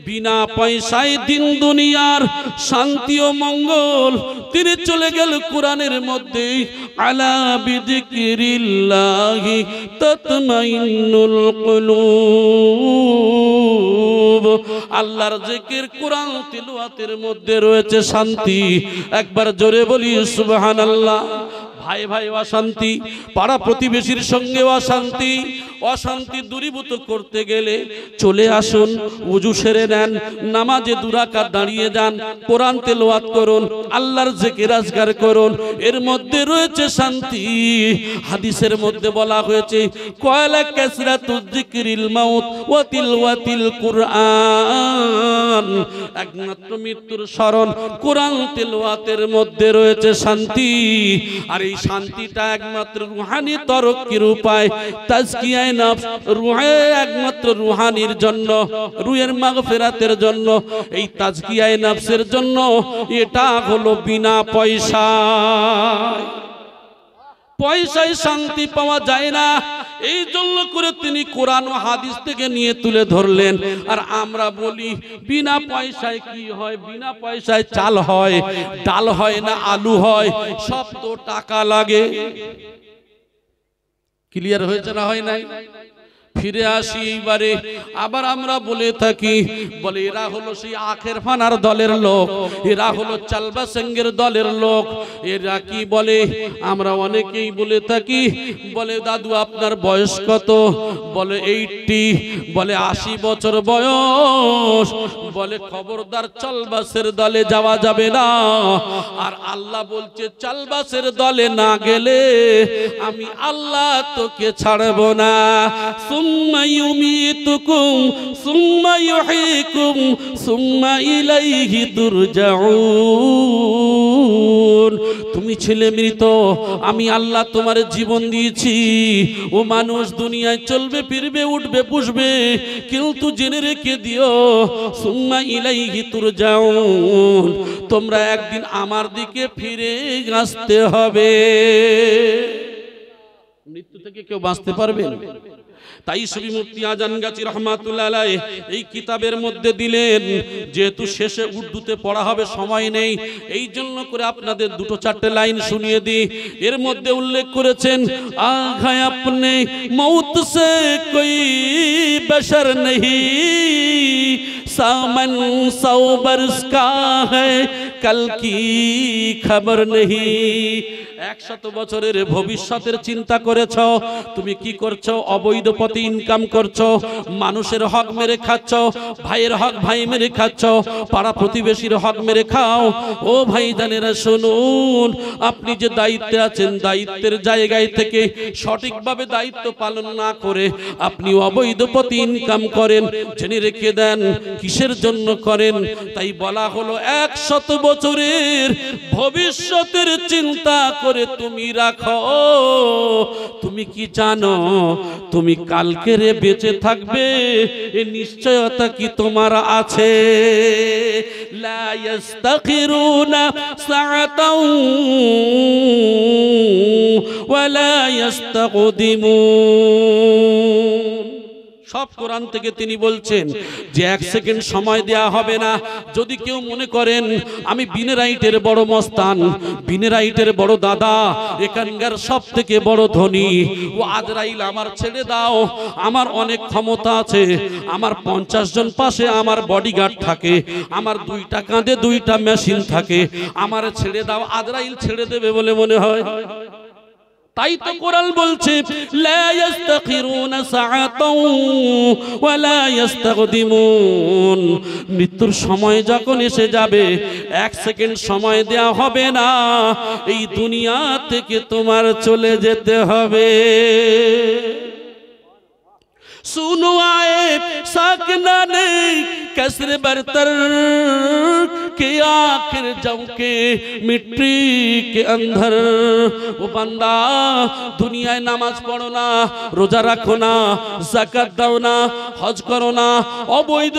বিনা পয়সায় দিন দুনিয়ার শান্তি ও মঙ্গল। তিনি চলে গেল কোরআনের মধ্যে, আলা বিযিকিরিল্লাহি তাতমাইন্নুল কুলুব। আল্লাহর জিকির, কোরআন তিলাওয়াতের মধ্যে রয়েছে শান্তি। একবার জোরে বলি সুবহানাল্লাহ। ভাই ভাই অশান্তি, পাড়া প্রতিবেশীর সঙ্গে অশান্তি, অশান্তি দূরীভূত করতে গেলে চলে আসুন, ওযু সেরে নেন, নামাজে 2 রাকাত দাঁড়িয়ে যান, কোরআন তেলাওয়াত করুন, আল্লাহর জিকির আজকার করুন, এর মধ্যে রয়েছে শান্তি। হাদিসের মধ্যে বলা হয়েছে, কয়লা কাসরাতুয যিকরিল মাউত ওয়া তিলওয়াতিল কুরআন। একমাত্র মৃত্যুর স্মরণ, কোরআন তেলাওয়াতের মধ্যে রয়েছে শান্তি। আর এই শান্তিটা একমাত্র রুহানি তরক্কির উপায়, তাজকিয়ায়ে নফস, রুহে একমাত্র রুহানির জন্য, রুহের মাগফিরাতের জন্য, এই তাজকিয়ায়ে নফসের জন্য। এটা হলো বিনা পয়সায়। পয়সায় শান্তি পাওয়া যায় না, এই জন্য করে তিনি কোরআন ও হাদিস থেকে নিয়ে তুলে ধরলেন। আর আমরা বলি বিনা পয়সায় কি হয়? বিনা পয়সায় চাল হয়, ডাল হয় না, আলু হয়, সব তো টাকা লাগে। ক্লিয়ার হয়েছে না হয় নাই? ফিরে আসি এইবারে। আবার আমরা বলে থাকি, বলে এরা হলো সেই আখের ফানার দলের লোক, এরা হলো চালবাসেঙ্গের দলের লোক। এরা কি বলে? আমরা অনেকেই বলে থাকি, বলে দাদু আপনার বয়স কত? বলে 80, বলে 80 বছর বয়স। বলে খবরদার, চালবাসের দলে যাওয়া যাবে না। আর আল্লাহ বলছে, চালবাসের দলে না গেলে আমি আল্লাহ তোকে ছাড়ব না। সুম্মা ইউমিতুকুম সুম্মা ইউহয়িকুম সুম্মা ইলাইহি তুরজাউন। তুমি ছিলে মৃত, আমি আল্লাহ তোমার জীবন দিয়েছি। ও মানুষ, দুনিয়ায় চলবে ফিরবে, উঠবে বসবে, কিন্তু জেনে রেখে দিও, সুম্মা ইলাইহি তুরজাউন, তোমরা একদিন আমার দিকে ফিরে আসতে হবে। মৃত্যু থেকে কেউ বাঁচতে পারবে? তাই সুফি মুফতি আজানগাছি রহমাতুল্লাহ আলাইহি এই কিতাবের মধ্যে দিলেন, যেহেতু শেষে উর্দুতে পড়া হবে, সময় নেই, এই জন্য করে আপনাদের 2-4টে লাইন শুনিয়ে দিই। এর মধ্যে উল্লেখ করেছেন, আগায় আপনে মৌত সে কোই বশর নেহি, सामन 100 बरस का है कल की खबर नहीं 100 বছরের ভবিষ্যতের চিন্তা করেছো তুমি কি করছো অবৈধ পথে ইনকাম করছো মানুষের হক মেরে খাচ্ছো ভাইয়ের হক ভাই মেরে খাচ্ছো পাড়া প্রতিবেশীর হক মেরে খাও ও ভাইজানেরা শুনুন আপনি যে দায়িত্বে আছেন দায়িত্বের জায়গায় থেকে সঠিকভাবে দায়িত্ব পালন না করে আপনি অবৈধ পথে ইনকাম করেন জেনে রেখে দেন কিসের জন্য করেন তাই বলা হলো 100 বছরের ভবিষ্যতের চিন্তা করে তুমি রাখো তুমি কি জানো তুমি কালকে রে বেঁচে থাকবে এই নিশ্চয়তা কি তোমার আছে লা ইস্তাখিরুনা সাআতাও ওয়ালা ইস্তাকদিমুন সব কোরআন থেকে তিনি বলছেন যে 1 সেকেন্ড সময় দেয়া হবে না যদি কেউ মনে করেন আমি বিনেরাইটের বড় মস্তান বিনেরাইটের বড় দাদা এখানকার সবথেকে বড় ধনী ও আজরাইল আমার ছেড়ে দাও আমার অনেক ক্ষমতা আছে আমার 50 জন পাশে আমার বডিগার্ড থাকে আমার 2টা কাঁধে 2টা মেশিন থাকে আমার ছেড়ে দাও আজরাইল ছেড়ে দেবে বলে মনে হয় তাই তো কোরআন বলছে লা ইস্তাখিরুনা সাআতাও ওয়ালা ইস্তাকদিমুন মৃত্যুর সময় যখন এসে যাবে 1 সেকেন্ড সময় দেয়া হবে না এই দুনিয়া থেকে তোমার চলে যেতে হবে सुनो आए साकना ने कसर बरतर के आखिर जम के मिट्टी के अंदर वो बंदा दुनियाয় নামাজ পড়ো না রোজা রাখো না যাকাত দাও না হজ করো না অবৈধ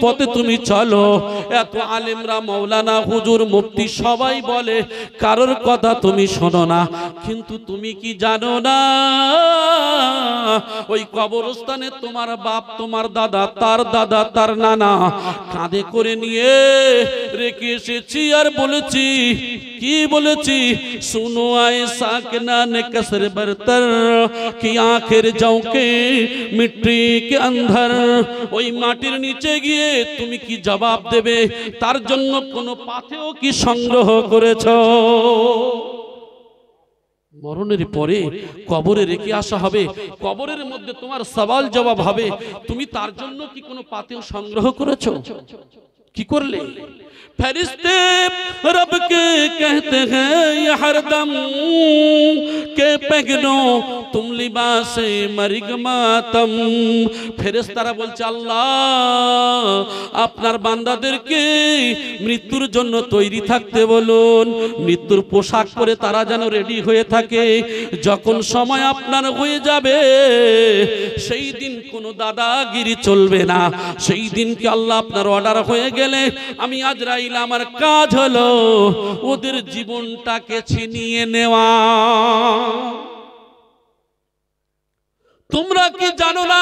পথে তুমি চলো এত আলেমরা মাওলানা হুজুর মুফতি সবাই বলে কারোর কথা তুমি শোনো না কিন্তু তুমি কি জানো না ওই কবরস্থানে তোমার বাপ তোমার দাদা তার নানা কাঁধে করে নিয়ে রেখে এসেছি আর বলেছি কি বলেছি सुनो आए साकना ने कसर बरतर कि आखिर जाऊं के मिट्टी के अंदर ওই মাটির নিচে গিয়ে তুমি কি জবাব দেবে তার জন্য কোনো পাথেও কি সংগ্রহ করেছো মরণের পরে কবরে রেখে আসা হবে কবরের মধ্যে তোমার সওয়াল জবাব হবে তুমি তার জন্য কি কোনো পাথেও সংগ্রহ করেছো কি করলে फरिश्ते रब के कहते हैं ये हरदम के पहनो तुम लिबासे मरिग मातम ফেরেশতারা বলছে আল্লাহ আপনার বান্দাদেরকে মৃত্যুর জন্য তৈরি থাকতে বলুন মৃত্যুর পোশাক পরে তারা যেন রেডি হয়ে থাকে যখন সময় আপনার হয়ে যাবে সেই দিন কোনো দাদাগিরি চলবে না সেই দিন কি আল্লাহ আপনার অর্ডার হয়ে গেলে আমি আজরাইল আমার কাজ হলো ওদের জীবনটাকে ছিনিয়ে নেওয়া তোমরা কি জানো না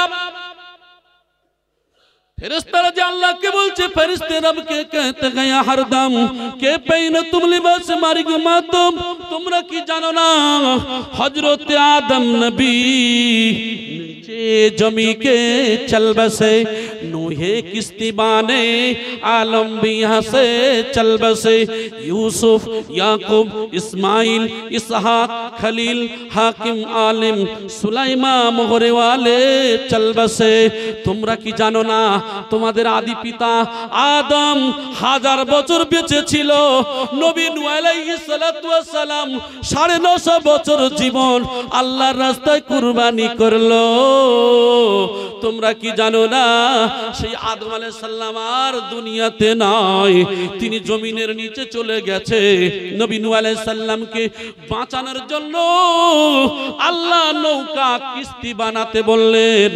ফেরেশতারা যে আল্লাহকে বলছে ফেরেশতে রবকে कहते गया हरदम के पहनो तुम लिबास मारिग मातम তোমরা কি জানো না হযরত আদম নবী नीचे जमी के चल बसे नूहे किस्ती बाने आलम भी यहाँ से चल बसे यूसुफ याकूब इस्माइल इसहाक खलील हाकिम आलिम सुलाइमा मोहरे वाले चल बसे তোমরা কি জানো না তোমাদের আদি পিতা আদম 1000 বছর বেঁচে ছিল নবী নূহ আলাইহিস সালাতু ওয়াস সালাম 950 বছর জীবন আল্লাহর রাস্তায় কুরবানি করলো তোমরা কি জানো না সেই আদম আলাইহিস সালাম আর দুনিয়াতে নাই তিনি জমিনের নিচে চলে গেছে নবী নূহ আলাইহিস সালামকে বাঁচানোর জন্য আল্লাহ নৌকা কিস্তি বানাতে বললেন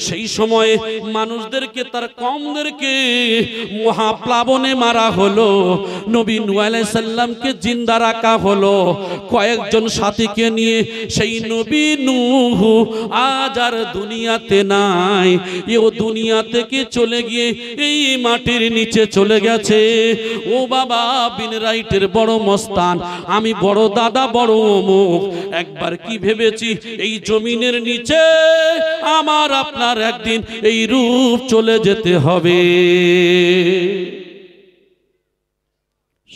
সেই সময় মানুষদেরকে তার কওমদেরকে মহাপ্লাবনে মারা হলো নবী নূহ আলাইহিস সালামকে জিন্দা রাখা হলো কয়েকজন সাথীকে নিয়ে সেই নবী নূহ আজ আর দুনিয়াতে নাই ও দুনিয়া থেকে চলে গিয়ে এই মাটির নিচে চলে গেছে ও বাবা বিন রাইটের বড় মস্তান আমি বড় দাদা বড় অমুক একবার কি ভেবেছি এই জমিনের নিচে আমার আপনার একদিন এই রূপ চলে যেতে হবে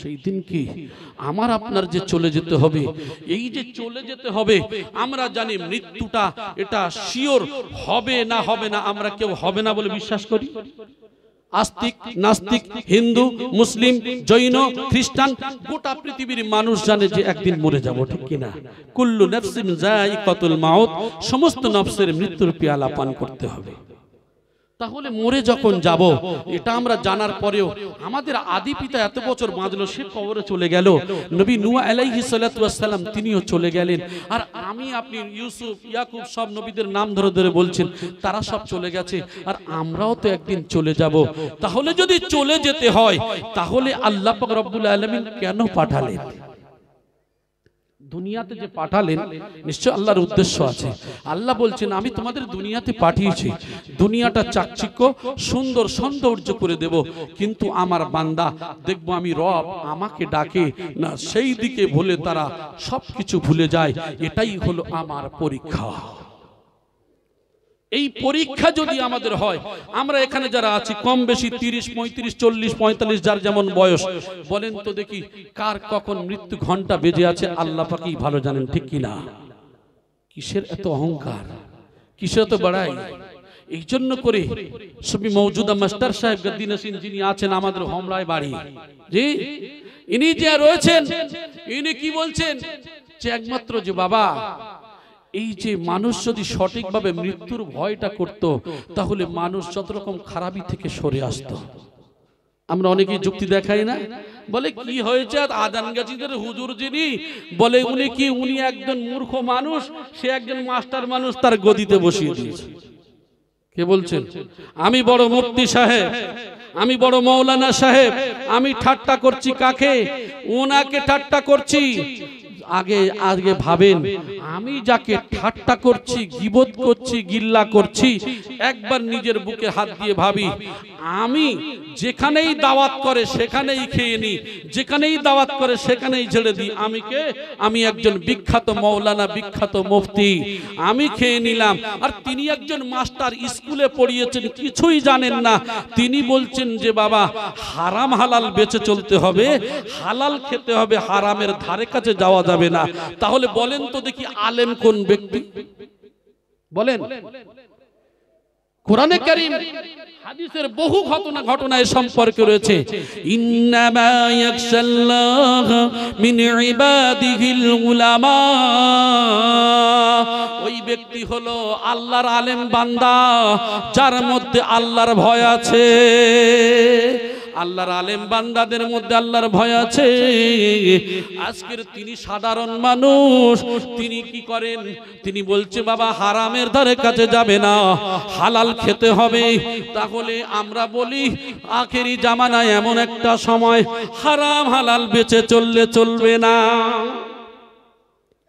সেই দিন কি আমার আপনার যে চলে যেতে হবে, এই যে চলে যেতে হবে, আমরা জানি মৃত্যুটা এটা শিওর, হবে না হবে না, আমরা কেউ হবে না বলে বিশ্বাস করি। আস্তিক, নাস্তিক, হিন্দু, মুসলিম, জৈন, খ্রিস্টান, গোটা পৃথিবীর মানুষ জানে যে একদিন মরে যাব, ঠিক কিনা? কুল্লু নাফসিন যায়িকাতুল মাউত, সমস্ত নফসের মৃত্যুর পেয়ালা পান করতে হবে। তাহলে মরে যখন যাব, এটা আমরা জানার পরেও আমাদের আদি পিতা এত বছর বাঁচলো, সে কবরে চলে গেল। নবী নূহ আলাইহিস সালাতু ওয়াস সালাম তিনিও চলে গেলেন। আর আমি আপনি ইউসুফ, ইয়াকুব সব নবীদের নাম ধরে ধরে বলছেন, তারা সব চলে গেছে, আর আমরাও তো একদিন চলে যাব। তাহলে যদি চলে যেতে হয়, তাহলে আল্লাহ পাক রব্বুল আলামিন কেন পাঠালেন? দুনিয়াতে যে পাঠালেন নিশ্চয় আল্লাহর উদ্দেশ্য আছে। আল্লাহ বলছেন, আমি তোমাদের দুনিয়াতে পাঠিয়েছি, দুনিয়াটা চাকচিক্য সুন্দর সৌন্দর্য করে দেব, কিন্তু আমার বান্দা দেখবো আমি রব, আমাকে ডাকে না, সেই দিকে ভুলে তারা সবকিছু ভুলে যায়। এটাই হলো আমার পরীক্ষা। এই পরীক্ষা যদি আমাদের হয়, আমরা এখানে যারা আছি কম বেশি 30, 35, 40, 45 যার যেমন বয়স, বলেন তো দেখি কার কখন মৃত্যু ঘন্টা বেজে আছে আল্লাহ পাকই ভালো জানেন, ঠিক কিনা? কিসের এত অহংকার, কিসের এত বড়াই? এই জন্য করে সবই মৌজুদা মাস্টার সাহেব গদ্দি নসিন যিনি আছেন আমাদের হোমরায় বাড়ি, জি ইনি যে রয়েছেন, ইনি কি বলছেন যে একমাত্র যে বাবা, এই যে মানুষ যদি সঠিকভাবে মৃত্যুর ভয়টা করত, তাহলে মানুষ যত রকম খারাপি থেকে সরে আসত। আমরা অনেকেই যুক্তি দেখাই না, বলে কি হয়েছে আজানগাছিদের হুজুর যিনি, বলে উনি কি, উনি একজন মূর্খ মানুষ, সে একজন মাস্টার মানুষ, তার গদিতে বসিয়ে দিয়েছে। কে বলছেন? আমি বড় মুফতি সাহেব, আমি বড় মৌলানা সাহেব, আমি ঠাট্টা করছি কাকে? ওনাকে ঠাট্টা করছি। আগে আগে ভাবেন, আমি যাকে ঠাট্টা করছি, গীবত করছি, গিল্লা করছি, একবার নিজের বুকে হাত দিয়ে ভাবি, আমি যেখানেই দাওয়াত করে সেখানেই খেয়ে নি, যেখানেই দাওয়াত করে সেখানেই ছেড়ে দিই। আমি কে? আমি একজন বিখ্যাত মৌলানা, বিখ্যাত মুফতি, আমি খেয়ে নিলাম। আর তিনি একজন মাস্টার, স্কুলে পড়িয়েছেন, কিছুই জানেন না। তিনি বলছেন যে বাবা হারাম হালাল বেঁচে চলতে হবে, হালাল খেতে হবে, হারামের ধারে কাছে যাওয়া যাবে না। তাহলে বলেন তো দেখি আলেম কোন ব্যক্তি? বলেন। কোরআনে কারীম হাদিসের বহু ঘটনা এ সম্পর্কে রয়েছে। ইন্নামা ইয়াখশাল্লাহ মিন ইবাদিহিল উলামা, ওই ব্যক্তি হলো আল্লাহর আলেম বান্দা, যার মধ্যে আল্লাহর ভয় আছে। আল্লাহর আলেম বান্দাদের মধ্যে আল্লাহর ভয় আছে। আজকের তিনি সাধারণ মানুষ, তিনি কি করেন? তিনি বলছে বাবা হারামের ধারে কাছে যাবে না, হালাল খেতে হবে। তাহলে আমরা বলি আখেরি জামানায় এমন একটা সময়, হারাম হালাল বেঁচে চললে চলবে না।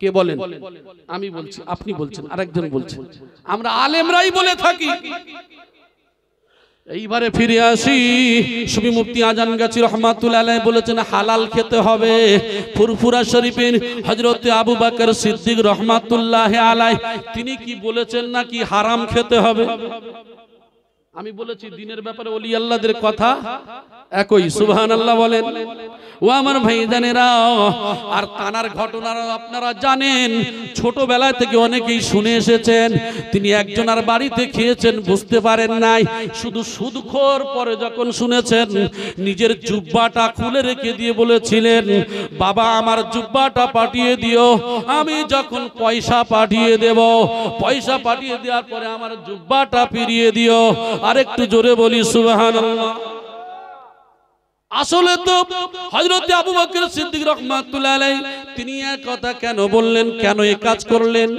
কে বলেন? আমি বলছি, আপনি বলছেন, আরেকজন বলছেন, আমরা আলেমরাই বলে থাকি। এইবারে ফিরে আসি, সুফি মুফতি আজানগাছি রহমাতুল্লাহ আলাইহি বলেছেন হালাল খেতে হবে। ফুরফুরা শরীফের হযরত আবু বকর সিদ্দিক রহমাতুল্লাহ আলাইহি তিনি কি বলেছেন নাকি হারাম খেতে হবে? আমি বলেছি দিনের ব্যাপারে ওলি আল্লাহদের কথা একই, সুবহানাল্লাহ বলেন। ও আমার ভাইজানেরা, আর তানার ঘটনা আপনারা জানেন, ছোটবেলা থেকে অনেকেই শুনে এসেছেন। তিনি একজনের বাড়িতে খেয়েছেন, বুঝতে পারেন নাই, শুধু সুদখোর। পরে যখন শুনেছেন, নিজের জুব্বাটা খুলে রেখে দিয়ে বলেছিলেন, বাবা আমার জুব্বাটা পাঠিয়ে দিও, আমি যখন পয়সা পাঠিয়ে দেব, পয়সা পাঠিয়ে দেওয়ার পরে আমার জুব্বাটা ফিরিয়ে দিও। আর একটু জোরে বলি সুবহানাল্লাহ। আসলে তো হযরত আবু বকর সিদ্দিক রাহমাতুল্লাহ আলাইহি তিনি এই কথা কেন বললেন, কেন এই কাজ করলেন?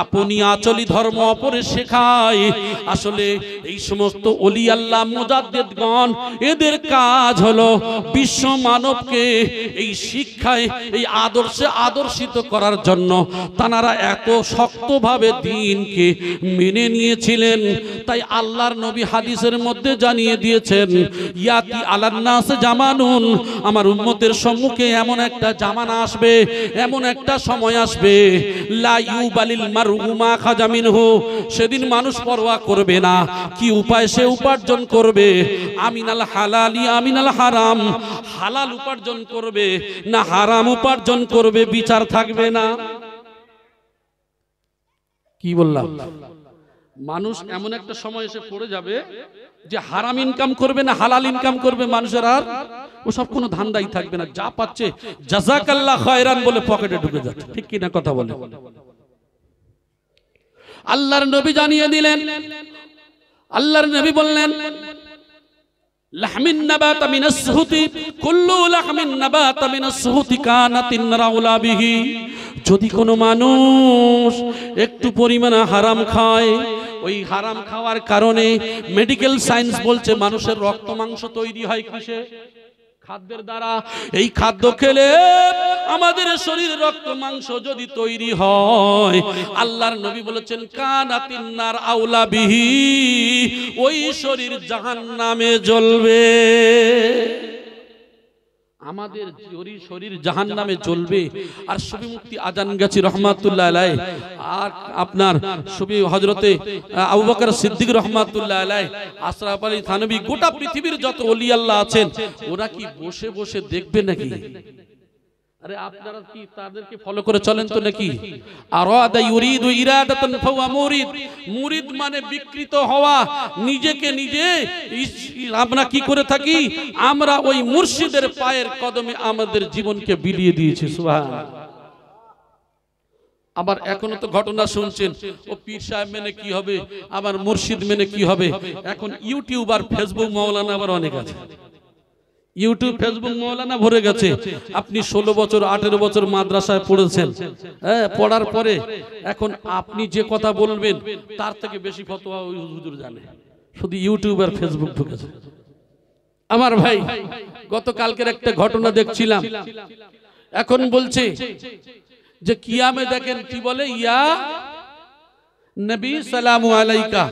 আপনি আচলি ধর্ম অপরে শেখায়। আসলে এই সমস্ত ওলি আল্লাহ মুজাদ্দিদগণ, এদের কাজ হলো বিশ্ব মানবকে এই শিক্ষায়, এই আদর্শে আদর্শিত করার জন্য তানারা এত শক্তভাবে দ্বীনকে মেনে নিয়েছিলেন। তাই আল্লাহর নবী হাদিসের মধ্যে জানিয়ে দিয়েছেন, ইয়াতি আলান নাস জামানুন, আমার উম্মতের সম্মুখে এমন একটা জামানা আসবে, এমন একটা সময় আসবে লা ইউবালিল মারউ মা খাজা মিনহু, সেদিন মানুষ পরোয়া করবে না কি উপায় সে উপার্জন করবে, আমিনাল হালালি আমিনাল হারাম, হালাল উপার্জন করবে না হারাম উপার্জন করবে, বিচার থাকবে না। কি বললাম? মানুষ এমন একটা সময় এসে পড়ে যাবে যে হারাম ইনকাম করবে না হালাল ইনকাম করবে, মানুষের আর ওসব কোনো ধান্দাই থাকবে না, যা পাচ্ছে জাযাকাল্লাহ খায়রান বলে পকেটে ঢুকে যাচ্ছে। ঠিক কি না কথা বলে? আল্লাহর নবী জানিয়ে দিলেন, আল্লাহর নবী বললেন লাহমিন নাবাতা মিনাস সুহুতি কুল্লু লাহমিন নাবাতা মিনাস সুহুতি কানাতিন রাউলা বিহি, যদি কোনো মানুষ একটু পরিমাণে হারাম খায়, ওই হারাম খাওয়ার কারণে মেডিকেল সায়েন্স বলছে মানুষের রক্ত মাংস তৈরি হয় কিসে? খাদ্যের দ্বারা। এই খাদ্য খেলে আমাদের শরীরে রক্ত মাংস যদি তৈরি হয়, আল্লাহর নবী বলেছেন কানাতিন নার আউলা বিহি, ওই শরীর জাহান্নামে জ্বলবে। আমাদের শরীর জাহান্নামে জ্বলবে। আর সুফি মুফতি আজানগাছি রহমাতুল্লাহ আলাইহি আর আপনার সুফি হযরতে আবু বকর সিদ্দিক রহমাতুল্লাহ আলাইহি, আশরাফ আলী থানভী, গোটা পৃথিবীর যত ওলি আল্লাহ আছেন, ওরা কি বসে বসে দেখবে নাকি? আরে আপনারা কি তাদেরকে ফলো করে চলেন তো নাকি? আরাদা ইউরিদু ইরাদাতান ফাওয়া মুরিদ, মুরিদ মানে বিকৃত হওয়া, নিজেকে নিজে আমরা কি করে থাকি? আমরা ওই মুর্শিদের পায়ের কদমে আমাদের জীবনকে বিলিয়ে দিয়েছি। সুবহানাল্লাহ। আবার এখনো তো ঘটনা শুনছেন, ও পীর সাহেব মেনে কি হবে, আবার মুর্শিদ মেনে কি হবে। এখন ইউটিউব আর ফেসবুক মাওলানা আবার অনেক আছে, ইউটিউব ফেসবুক মাওলানা ভরে গেছে। আপনি 16 বছর 18 বছর মাদ্রাসায় পড়েছেন, হ্যাঁ, পড়ার পরে এখন আপনি যে কথা বলবেন তার থেকে বেশি ফতোয়া ওই হুজুর জানে, শুধু ইউটিউব আর ফেসবুক ঢুকেছে। আমার ভাই, গতকালকের একটা ঘটনা দেখছিলাম, এখন বলছে যে কিয়ামে দেখেন কি বলে, ইয়া নবী সালামু আলাইকা,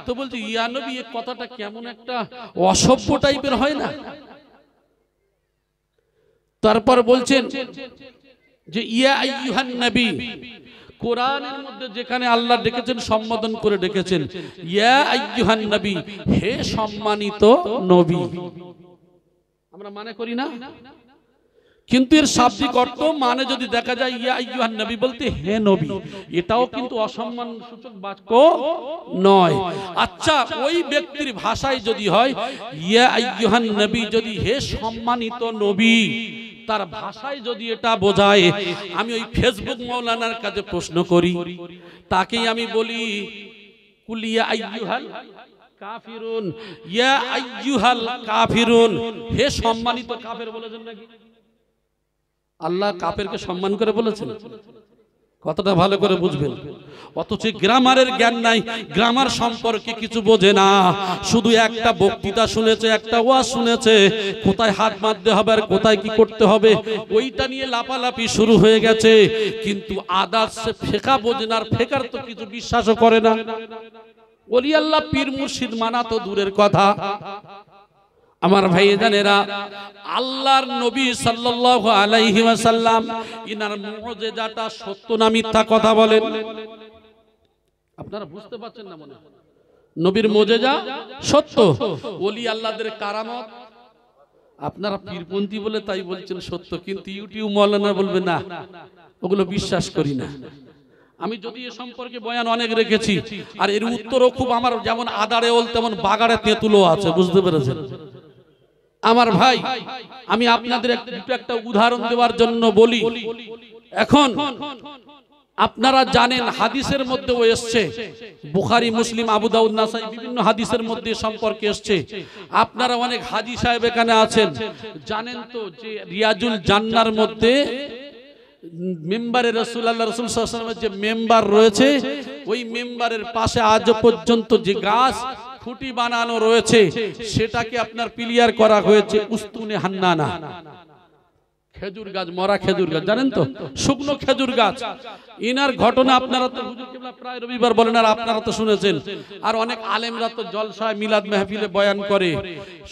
তো বলছে ইয়া নবী, এই কথাটা কেমন একটা অসভ্য টাইপের হয় না? তারপর বলছেন যে ইয়া আইয়ুহান নবী, কোরআনের মধ্যে যেখানে আল্লাহ ডেকেছেন সম্বোধন করে ডেকেছেন ইয়া আইয়ুহান নবী, হে সম্মানিত নবী। আমরা মানে করি না, কিন্তু এর শাব্দিক অর্থ মানে যদি দেখা যায় ইয়া আইয়ুহান নবী বলতে হে নবী, এটাও কিন্তু অসম্মান সূচক বাক্য নয়। আচ্ছা, ওই ব্যক্তির ভাষায় যদি হয় ইয়া আইয়ুহান নবী, যদি হে সম্মানিত নবী, তার ভাষায় যদি এটা বোঝায়, আমি ওই ফেসবুক মাওলানার কাছে প্রশ্ন করি, তাকেই আমি বলি কুল ইয়া আইয়ুহাল কাফিরুন, ইয়া আইয়ুহাল কাফিরুন, হে সম্মানিত কাফের বলেছেন নাকি? আল্লাহ কাফেরকে সম্মান করে বলেছেন? কথাটা ভালো করে বুঝবেন। অথচ গ্রামারের জ্ঞান নাই, গ্রামার সম্পর্কে কিছু বোঝে না, শুধু একটা বক্তৃতা শুনেছে, একটা ওয়াজ শুনেছে, কোথায় হাত মারতে হবে আর কোথায় কি করতে হবে ওইটা নিয়ে লাপালাপি শুরু হয়ে গেছে, কিন্তু আদার্স ফেকা বোঝে না, আর ফেকার তো কিছু বিশ্বাসও করে না। ওলি আল্লাহ পীর মুর্শিদ মানা তো দূরের কথা। আমার ভাইজানেরা, আল্লাহর নবী সাল্লাল্লাহু আলাইহি ওয়াসাল্লাম, ইনার মুজিজাটা সত্য না মিথ্যা কথা বলেন? আপনারা বুঝতে পারছেন না মনে হয়? নবীর মুজিজা সত্য, ওলি আল্লাহদের কারামত আপনারা পীরপন্থী বলে তাই বলছেন সত্য, কিন্তু ইউটিউব মাওলানা বলবে না, ওগুলো বিশ্বাস করি না। আমি যদি এ সম্পর্কে বয়ান অনেক রেখেছি, আর এর উত্তরও খুব, আমার যেমন আদারে ওল তেমন বাগাড়ে তেঁতুলও আছে, বুঝতে পেরেছেন? আমার ভাই, আমি আপনাদের একটা উদাহরণ দেওয়ার জন্য বলি। এখন আপনারা জানেন হাদিসের মধ্যেও এসছে, বুখারী, মুসলিম, আবু দাউদ, নাসাই, বিভিন্ন হাদিসের মধ্যে সম্পর্কে এসছে। আপনারা অনেক হাজি সাহেব এখানে আছেন, জানেন তো যে রিয়াজুল জান্নার মধ্যে মেম্বারে রাসূলুল্লাহ রাসূল সাল্লাল্লাহু আলাইহি ওয়াসাল্লামের যে মেম্বার রয়েছে, ওই মেম্বারের পাশে আজ পর্যন্ত যে গাছ খুঁটি বানানো রয়েছে সেটাকে আপনার ক্লিয়ার করা হয়েছে উস্তুনে হান্নানা। খেজুর গাছ, মরা খেজুর গাছ জানেন তো, শুকনো খেজুর গাছ। ইনার ঘটনা আপনারা তো হুজুর কিবলা প্রায় রবিবার বলেন, আর আপনারা তো শুনেছেন, আর অনেক আলেমরা তো জলসায় মিলাদ মাহফিলে বয়ান করে।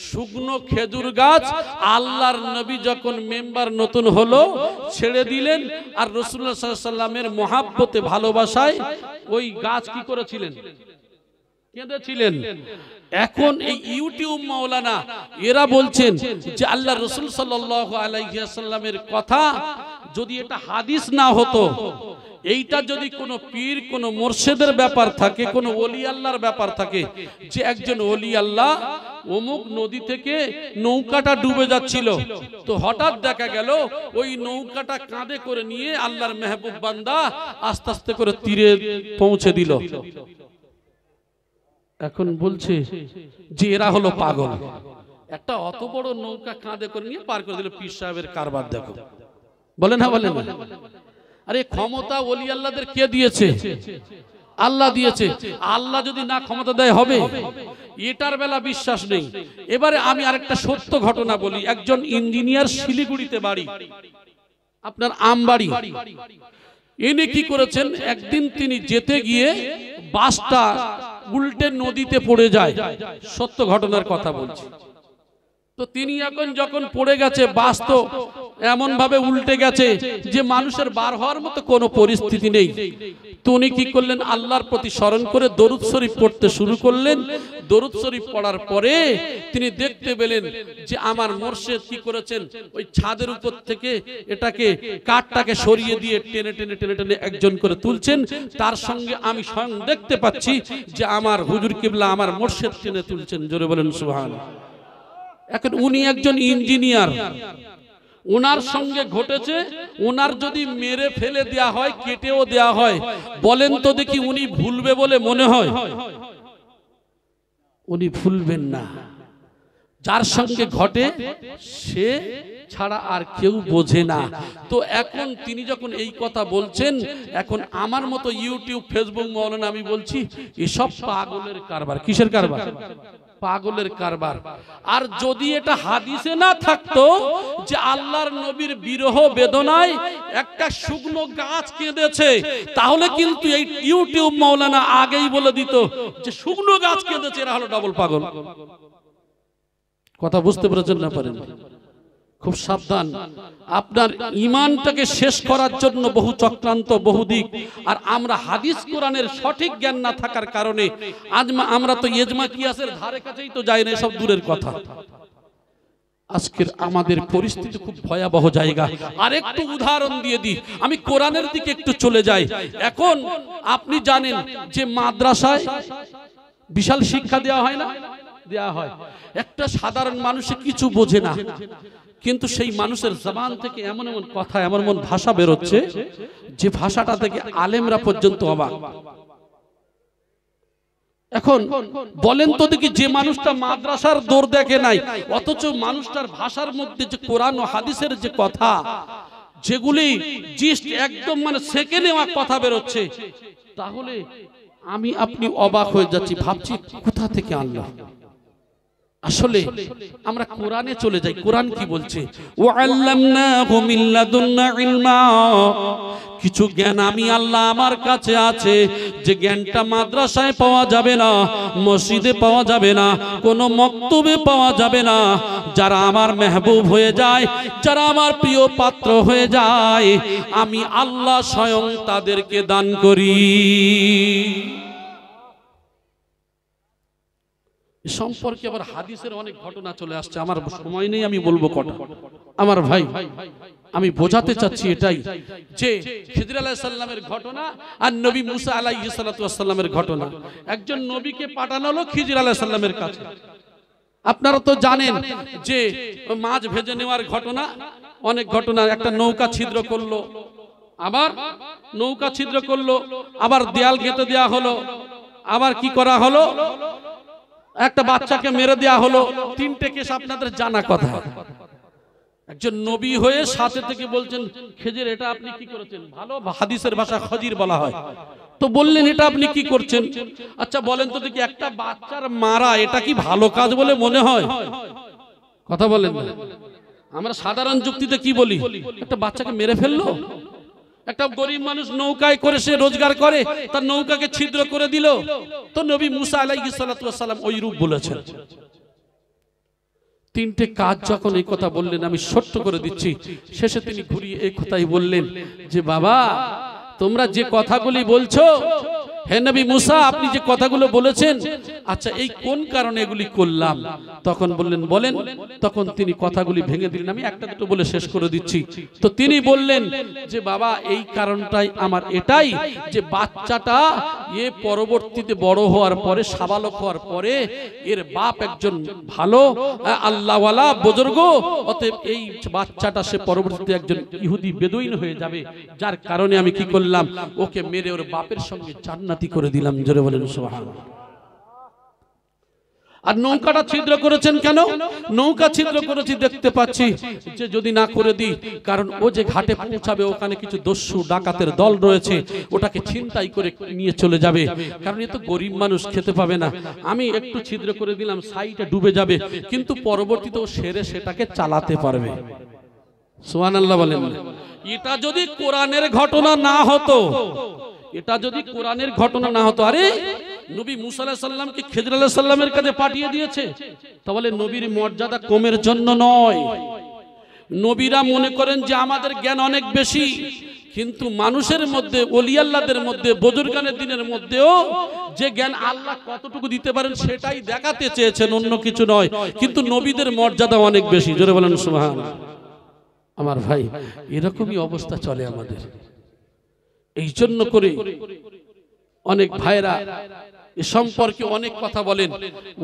শুকনো খেজুর গাছ আল্লাহর নবী যখন মেম্বার নতুন হলো ছেড়ে দিলেন, আর রাসূলুল্লাহ সাল্লাল্লাহু আলাইহি সাল্লামের মহাব্বতে ভালোবাসায় ওই গাছ কি করেছিলেন, কেঁদেছিলেন। এখন এই ইউটিউব মাওলানা এরা বলছেন যে আল্লাহ রাসূল সাল্লাল্লাহু আলাইহি ওয়াসাল্লামের কথা যদি এটা হাদিস না হতো, এইটা যদি কোনো পীর কোনো মুর্শিদের ব্যাপার থাকে, কোনো ওলি আল্লাহর ব্যাপার থাকে, যে একজন ওলি আল্লাহ অমুক নদী থেকে নৌকাটা ডুবে যাচ্ছিল, তো হঠাৎ দেখা গেল ওই নৌকাটা কাঁধে করে নিয়ে আল্লাহর মেহবুব বান্দা আস্তে আস্তে করে তীরে পৌঁছে দিল। এখন বলছে যে এরা হলো পাগল, একটা অত বড় নৌকা কাঁধে করে নিয়ে পার করে দিল, পীর সাহেবের কারবার দেখো। বলে না বলে না? আরে ক্ষমতা ওলি আল্লাহদের কে দিয়েছে? আল্লাহ দিয়েছে। আল্লাহ যদি না ক্ষমতা দেয় হবে? এটার বেলা বিশ্বাস নেই। এবারে আমি আরেকটা সত্য ঘটনা বলি। একজন ইঞ্জিনিয়ার শিলিগুড়িতে বাড়ি, আপনার আমবাড়ি। ইনি কি করেছেন, একদিন তিনি যেতে গিয়ে বাসটা উল্টে নদীতে পড়ে যায়। সত্য ঘটনার কথা বলছি। তো তিনি এখন যখন পড়ে গেছে, বাস তো এমন ভাবে উল্টে গেছে যে মানুষের বার হওয়ার মতো কোনো পরিস্থিতি নেই। তো উনি কি করলেন, আল্লাহর প্রতি স্মরণ করে দরুদ শরীফ পড়তে শুরু করলেন। দরুদ শরীফ পড়ার পরে তিনি দেখতে পেলেন যে আমার মুর্শিদ কি করেছেন, ওই ছাদের উপর থেকে এটাকে কাঠটাকে সরিয়ে দিয়ে টেনে টেনে টেনে টেনে একজন করে তুলছেন। তার সঙ্গে আমি স্বয়ং দেখতে পাচ্ছি যে আমার হুজুর কিবলা আমার মুর্শিদ টেনে তুলছেন। জোরে বলেন সুবহানাল্লাহ। এখন উনি একজন ইঞ্জিনিয়ার, ওনার সঙ্গে ঘটেছে, ওনার যদি মেরে ফেলে দেয়া হয়, কেটেও দেয়া হয়, বলেন তো দেখি উনি ভুলবে বলে মনে হয়? উনি ভুলবেন না। যার সঙ্গে ঘটে সে ছাড়া আর কেউ বোঝে না। তো এখন তিনি যখন এই কথা বলছেন, এখন আমার মতো ইউটিউব ফেসবুক মাওলানা আমি বলছি এসব পাগলের কারবার। কিসের কারবার? পাগলের কারবার। আর যদি এটা হাদিসে না থাকতো যে আল্লাহর নবীর বিরহ বেদনায় একটা শুকনো গাছ কেঁদেছে, তাহলে কিন্তু এই ইউটিউব মাওলানা আগেই বলে দিত যে শুকনো গাছ কেঁদেছে, এরা হলো ডাবল পাগল। কথা বুঝতে পেরেছেন না পারেন? খুব সাবধান। আপনার ঈমানটাকে শেষ করার জন্য বহু চক্রান্ত, বহু দিক। আর আমরা হাদিস কোরআনের সঠিক জ্ঞান না থাকার কারণে আজ আমরা তো ইজমা কিয়াসের ধারে কাছেই তো যাই না, সব দূরের কথা। আজকের আমাদের পরিস্থিতি খুব ভয়াবহ জায়গা। আরেকটু উদাহরণ দিয়ে দিই, আমি কোরআনের দিকে একটু চলে যাই। এখন আপনি জানেন যে মাদ্রাসায় বিশাল শিক্ষা দেওয়া হয় না? দেওয়া হয়। একটা সাধারণ মানুষে কিছু বোঝে না, কিন্তু সেই মানুষের জবান থেকে এমন এমন কথা, এমন এমন ভাষা বেরোচ্ছে যে ভাষাটা থেকে আলেমরা পর্যন্ত অবাক। এখন বলেন তো দেখি, যে মানুষটা মাদ্রাসার দৌড় দেখে নাই, অথচ মানুষটার ভাষার মধ্যে যে কোরআন ও হাদিসের যে কথা, যেগুলি জিস্ট একদম মানে সেকে নেওয়া কথা বেরোচ্ছে, তাহলে আমি আপনি অবাক হয়ে যাচ্ছি, ভাবছি কোথা থেকে আনলো। আসলে আমরা কোরআনে চলে যাই। কোরআন কি বলছে? ওয়াল্লামনাহু মিন লাদুন্না ইলমা। কিছু জ্ঞান আমি আল্লাহ আমার কাছে আছে, যে জ্ঞানটা মাদ্রাসায় পাওয়া যাবে না, মসজিদে পাওয়া যাবে না, কোনো মক্তবে পাওয়া যাবে না। যারা আমার মেহবুব হয়ে যায়, যারা আমার প্রিয় পাত্র হয়ে যায়, আমি আল্লাহ স্বয়ং তাদেরকে দান করি। সম্পর্কে আবার হাদিসের অনেক ঘটনা চলে আসছে, আমার সময় নেই, আমি বলবো কটা। আমার ভাই, আমি বোঝাতে চাচ্ছি এটাই যে খিজির আলাইহিস সালামের ঘটনা আর নবী মুসা আলাইহিস সালাতু ওয়াস সালামের ঘটনা। একজন নবীকে পাঠানো হলো খিজির আলাইহিস সালামের কাছে। আপনারা তো জানেন যে মাছ ভেজে নেওয়ার ঘটনা, অনেক ঘটনা। একটা নৌকা ছিদ্র করলো, আবার নৌকা ছিদ্র করলো, আবার দেয়াল গেঁথে দেওয়া হলো, আবার কি করা হলো, একটা বাচ্চাকে মেরে দেয়া হলো। তিনটে কেস আপনাদের জানা কথা। একজন নবী হয়ে সাথে থেকে বলছেন, খেজির এটা আপনি কি করেছেন? ভালো হাদিসের ভাষা খজির বলা হয়। তো বললেন এটা আপনি কি করছেন? আচ্ছা বলেন তো দেখি, একটা বাচ্চার মারা এটা কি ভালো কাজ বলে মনে হয়? কথা বলেন। আমরা সাধারণ যুক্তিতে কি বলি, একটা বাচ্চাকে মেরে ফেললো, একটা গরিব মানুষ নৌকায় করে সে রোজগার করে, তার নৌকাকে ছিদ্র করে দিল, তো নবী মুসা আলাইহিস সালাতু ওয়াস সালাম ওই রূপ বলেছেন। তিনটে কাজ যখন এই কথা বললেন, আমি ছোট্ট করে দিচ্ছি, শেষে তিনি ঘুরিয়ে এই কথাই বললেন যে বাবা তোমরা যে কথাগুলি বলছো, হে নবী মুসা আপনি যে কথাগুলো বলেছেন, আচ্ছা এই কোন কারণে এগুলি করলাম? তখন বললেন বলেন। তখন তিনি কথাগুলি ভেঙে দিলেন, আমি একটা দুটো বলে শেষ করে দিচ্ছি। তো তিনি বললেন যে বাবা এই কারণটাই আমার এটাই, যে বাচ্চাটা এ পরবর্তীতে বড় হওয়ার পরে, সাবালক হওয়ার পরে এর বাপ একজন ভালো আল্লাহওয়ালা বুজুর্গ, অতএব এই বাচ্চাটা সে পরবর্তীতে একজন ইহুদি বেদুইন হয়ে যাবে, যার কারণে আমি কি করলাম, ওকে মেরে ওর বাপের সঙ্গে জান্নাতি করে দিলাম। জোরে বলেন সুবহানাল্লাহ। আর নৌকাটা ছিদ্র করেছেন কেন? নৌকা ছিদ্র করেছি দেখতে পাচ্ছি যে যদি না করে দিই, কারণ ও যে ঘাটে পৌঁছাবে ওখানে কিছু দস্যু ডাকাতের দল রয়েছে, ওটাকে ছিনতাই করে নিয়ে চলে যাবে, কারণ এ তো গরিব মানুষ খেতে পাবে না। আমি একটু ছিদ্র করে দিলাম, সাইডে ডুবে যাবে, কিন্তু পরবর্তীতে ও সেরে সেটাকে চালাতে পারবে। সুবহানাল্লাহ বলেন। এটা যদি কোরআনের ঘটনা না হতো, এটা যদি কোরআনের ঘটনা না হতো, আরে নবী মুসা আলাইহিস সালামকে খিদর আলাইহিস সালামের কাছে পাঠিয়ে দিয়েছে, তাহলে নবীর মর্যাদা কমের জন্য নয়। নবীরা মনে করেন যে আমাদের জ্ঞান অনেক বেশি, কিন্তু মানুষের মধ্যে, ওলি আল্লাহদের মধ্যে, বুজুর্গানের দিনের মধ্যেও যে জ্ঞান আল্লাহ কতটুকু দিতে পারেন সেটাই দেখাতে চেয়েছেন, অন্য কিছু নয়। কিন্তু নবীদের মর্যাদা অনেক বেশি। জোরে বলেন সুবহানাল্লাহ। আমার ভাই এরকমই অবস্থা চলে আমাদের। এই জন্য করে অনেক ভাইরা এ সম্পর্কে অনেক কথা বলেন।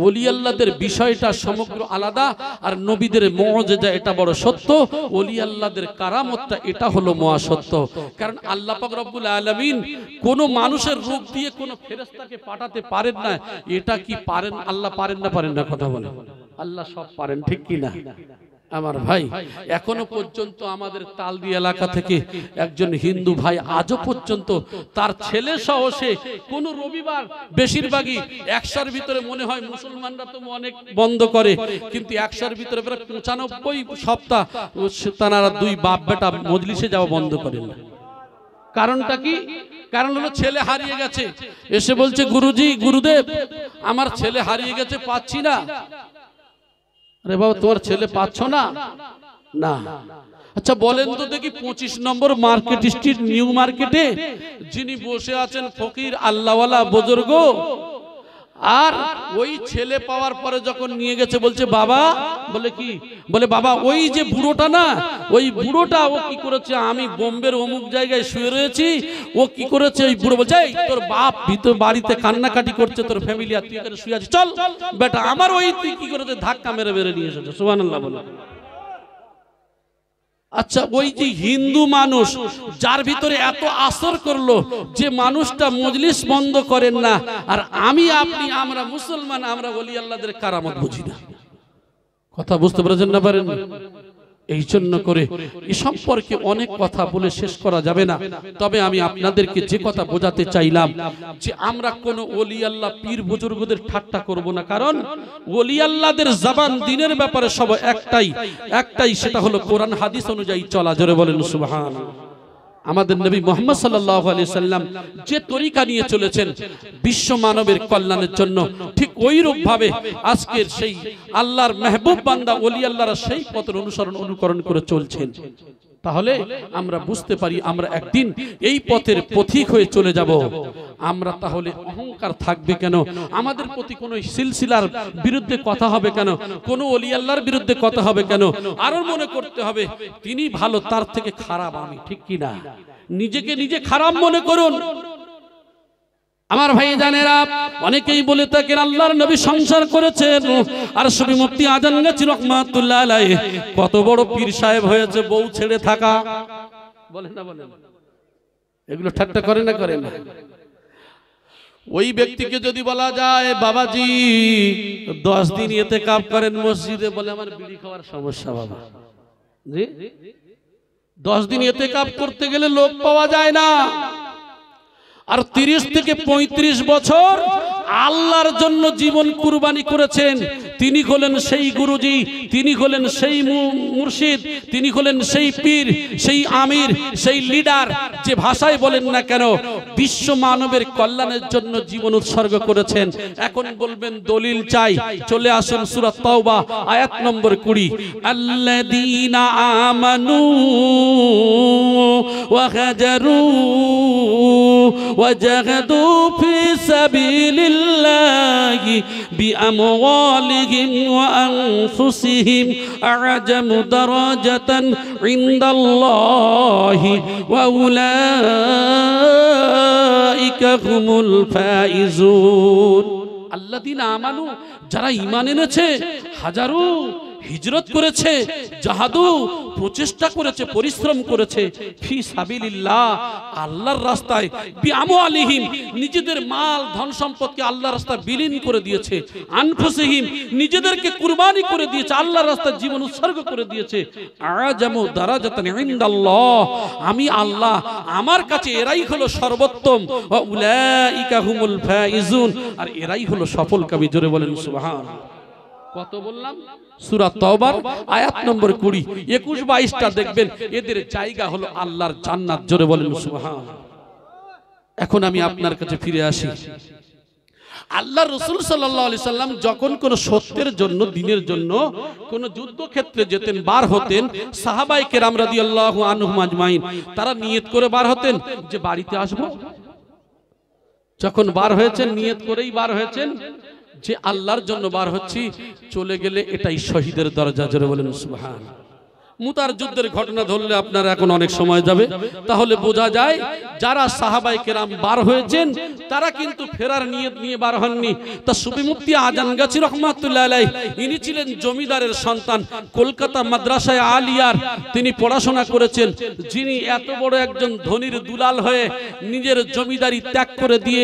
ওলি আল্লাহদের বিষয়টা সমগ্র আলাদা, আর নবীদের মুআজিজা এটা বড় সত্য, ওলি আল্লাহদের কারামতটা এটা হলো মহাসত্য। কারণ আল্লাহ পাক রব্বুল আলামিন কোন মানুষের রূপ দিয়ে কোন ফেরেশতাকে পাঠাতে পারেন না। এটা কি পারেন? আল্লাহ পারেন না? পারেন না? কথা বলেন। আল্লাহ সব পারেন, ঠিক কি না? আমার ভাই এখনো পর্যন্ত আমাদের তালদি এলাকা থেকে একজন হিন্দু ভাই আজও পর্যন্ত তার ছেলে সহ সে কোন রবিবার, বেশিরভাগই 100-র ভিতরে মনে হয় মুসলমানরা তো অনেক বন্ধ করে, কিন্তু 100-র ভিতরে প্রায় 95 সপ্তাহ তারা দুই বাপ বেটা মজলিসে যাওয়া বন্ধ করেন না। কারণটা কি? কারণ হলো ছেলে হারিয়ে গেছে, এসে বলছে গুরুজি, গুরুদেব আমার ছেলে হারিয়ে গেছে, পাচ্ছি না। আরে বাবা তোমার ছেলে পাচ্ছ না? না। আচ্ছা বলেন তো দেখি 25 নম্বর মার্কেট স্ট্রিট নিউ মার্কেটে যিনি বসে আছেন ফকির আল্লাহওয়ালা বুজুর্গ, আর ওই ছেলে পাওয়ার পরে যখন নিয়ে গেছে বলছে বাবা, বলে কি? বলে বাবা ওই যে বুড়োটা না, ওই বুড়োটা ও কি করেছে, আমি বোম্বের অমুক জায়গায় শুয়ে রয়েছি, ও কি করেছে, ওই বুড়ো বলছে এই তোর বাপ ভিতর বাড়িতে কান্নাকাটি করছে, তোর ফ্যামিলি আর তুই এখানে শুয়ে আছিস, চল বেটা আমার ওই তুই কি করেছে ধাক্কা মেরে মেরে নিয়ে এসেছে। সুবহানাল্লাহ বলে। আচ্ছা ওই যে হিন্দু মানুষ যার ভিতরে এত আসর করলো যে মানুষটা মজলিস বন্ধ করেন না, আর আমি আপনি আমরা মুসলমান আমরা ওলি আল্লাহদের কারামত বুঝি না। কথা বুঝতে পারছেন না? পারেন? এই জন্য করে এ সম্পর্কে অনেক কথা বলে শেষ করা যাবে না। তবে আমি আপনাদেরকে যে কথা বোঝাতে চাইলাম যে আমরা কোন ওলি আল্লাহ পীর বুজুর্গদের ঠাট্টা করব না, কারণ ওলি আল্লাহদের জবান দিনের ব্যাপারে সব একটাই, সেটা হলো কোরআন হাদিস অনুযায়ী চলা। জোরে বলেন সুবহানাল্লাহ। আমাদের নবী মুহাম্মদ সাল্লাল্লাহু আলাইহি সাল্লাম যে তরিকা নিয়ে চলেছেন বিশ্ব মানবের কল্যাণের জন্য, ঠিক ওইরূপ ভাবে আজকের সেই আল্লাহর মেহবুব বান্দা ওলি আল্লাহরা সেই পথের অনুকরণ করে চলছেন। তাহলে আমরা বুঝতে পারি আমরা একদিন এই পথের পথিক হয়ে চলে যাব। আমরা তাহলে অহংকার থাকবে কেন? আমাদের প্রতি কোন সিলসিলার বিরুদ্ধে কথা হবে কেন? কোন ওলি আল্লাহর বিরুদ্ধে কথা হবে কেন? আরো মনে করতে হবে তিনি ভালো, তার থেকে খারাপ আমি, ঠিক কি না? নিজেকে নিজে খারাপ মনে করুন। আমার ভাই জানেরা অনেকেই বলে থাকেন আল্লাহর নবী সংসার করেছেন, আর সবই মুফতি আজান গাছি রহমাতুল্লাহ আলাইহি কত বড় পীর সাহেব হয়েছে, বউ ছেড়ে থাকা। বলেন না? বলেন। এগুলো ঠাট্টা করে না? করে না? ওই ব্যক্তিকে যদি বলা যায় বাবাজি 10 দিন ইতিকাফ করেন মসজিদে, বলে আমার বিড়ি খাওয়ার সমস্যা বাবা। জি 10 দিন ইতিকাফ করতে গেলে লোক পাওয়া যায় না। আর 30 থেকে 35 বছর আল্লাহর জন্য জীবন কুরবানি করেছেন। তিনি হলেন সেই গুরুজি, তিনি হলেন সেই মুর্শিদ, তিনি হলেন সেই পীর, সেই আমির, সেই লিডার, যে ভাষায় বলেন না কেন বিশ্ব মানবের কল্যাণের জন্য জীবন উৎসর্গ করেছেন। এখন বলবেন দলিল চাই, চলে আসুন সূরা তাওবা আয়াত নম্বর 20। আল্লাযীনা আমানু ওয়া হাজারু ওয়া জাহাদু ফি সাবিলিল্লাহি বিআমওয়ালিহিম ওয়া আনফুসিহিম আ'জামু দারাজাতান ইনদাল্লাহি ওয়া উলাইকা হুমুল ফাইজুন। আল্লাযীনা আমানু, যারা ঈমান এনেছে, হাজারু হিজরত করেছে, জাহাদু প্রচেষ্টা করেছে, পরিশ্রম করেছে, ফি সাবিলিল্লাহ আল্লাহর রাস্তায়, বিআমওয়ালিহিম নিজেদের মাল ধন সম্পদকে আল্লাহর রাস্তায় বিলীন করে দিয়েছে, আনফুসিহিম নিজেদেরকে কুরবানি করে দিয়েছে, আল্লাহর রাস্তায় জীবন উৎসর্গ করে দিয়েছে, আ'জামু দারাজাতান ইনদাল্লাহ আমি আল্লাহ আমার কাছে এরাই হলো সর্বোত্তম, ওয়া উলাইকা হুমুল ফাইজুন আর এরাই হলো সফলকামী। জোরে বলেন সুবহানাল্লাহ। কত বললাম? সূরা তাওবার আয়াত নম্বর 20, 21, 22টা দেখবেন এদের জায়গা হলো আল্লাহর জান্নাত। জোরে বলেন সুবহানাল্লাহ। এখন আমি আপনার কাছে ফিরে আসি। আল্লাহর রাসূল সাল্লাল্লাহু আলাইহি সাল্লাম যখন কোন সত্যের জন্য, দ্বীনের জন্য কোন যুদ্ধক্ষেত্রে যেতেন, বার হতেন, সাহাবায়ে কেরাম রাদিয়াল্লাহু আনহুম আজমাইন তারা নিয়ত করে বার হতেন যে বাড়িতে আসব। যখন বার হয়েছেন নিয়ত করেই বার হয়েছেন যে আল্লাহর জন্য বার হচ্ছি, চলে গেলে এটাই শহীদের দরজা। জোরে বলেন সুবহানাল্লাহ। মুতার যুদ্ধের ঘটনা ধরলে আপনার এখন অনেক সময় যাবে, তাহলে বোঝা যায় যারা সাহাবায়ে কেরাম বার হয়েছেন তারা কিন্তু ফেরার নিয়ত নিয়ে বার হননি। তা সুফি মুফতি আজানগাছি রহমাতুল্লাহ আলাইহি ইনি ছিলেন জমিদারের সন্তান, কলকাতা মাদ্রাসায় আলিয়ার তিনি পড়াশোনা করেছেন। যিনি এত বড় একজন ধনীর দুলাল হয়ে নিজের জমিদারি ত্যাগ করে দিয়ে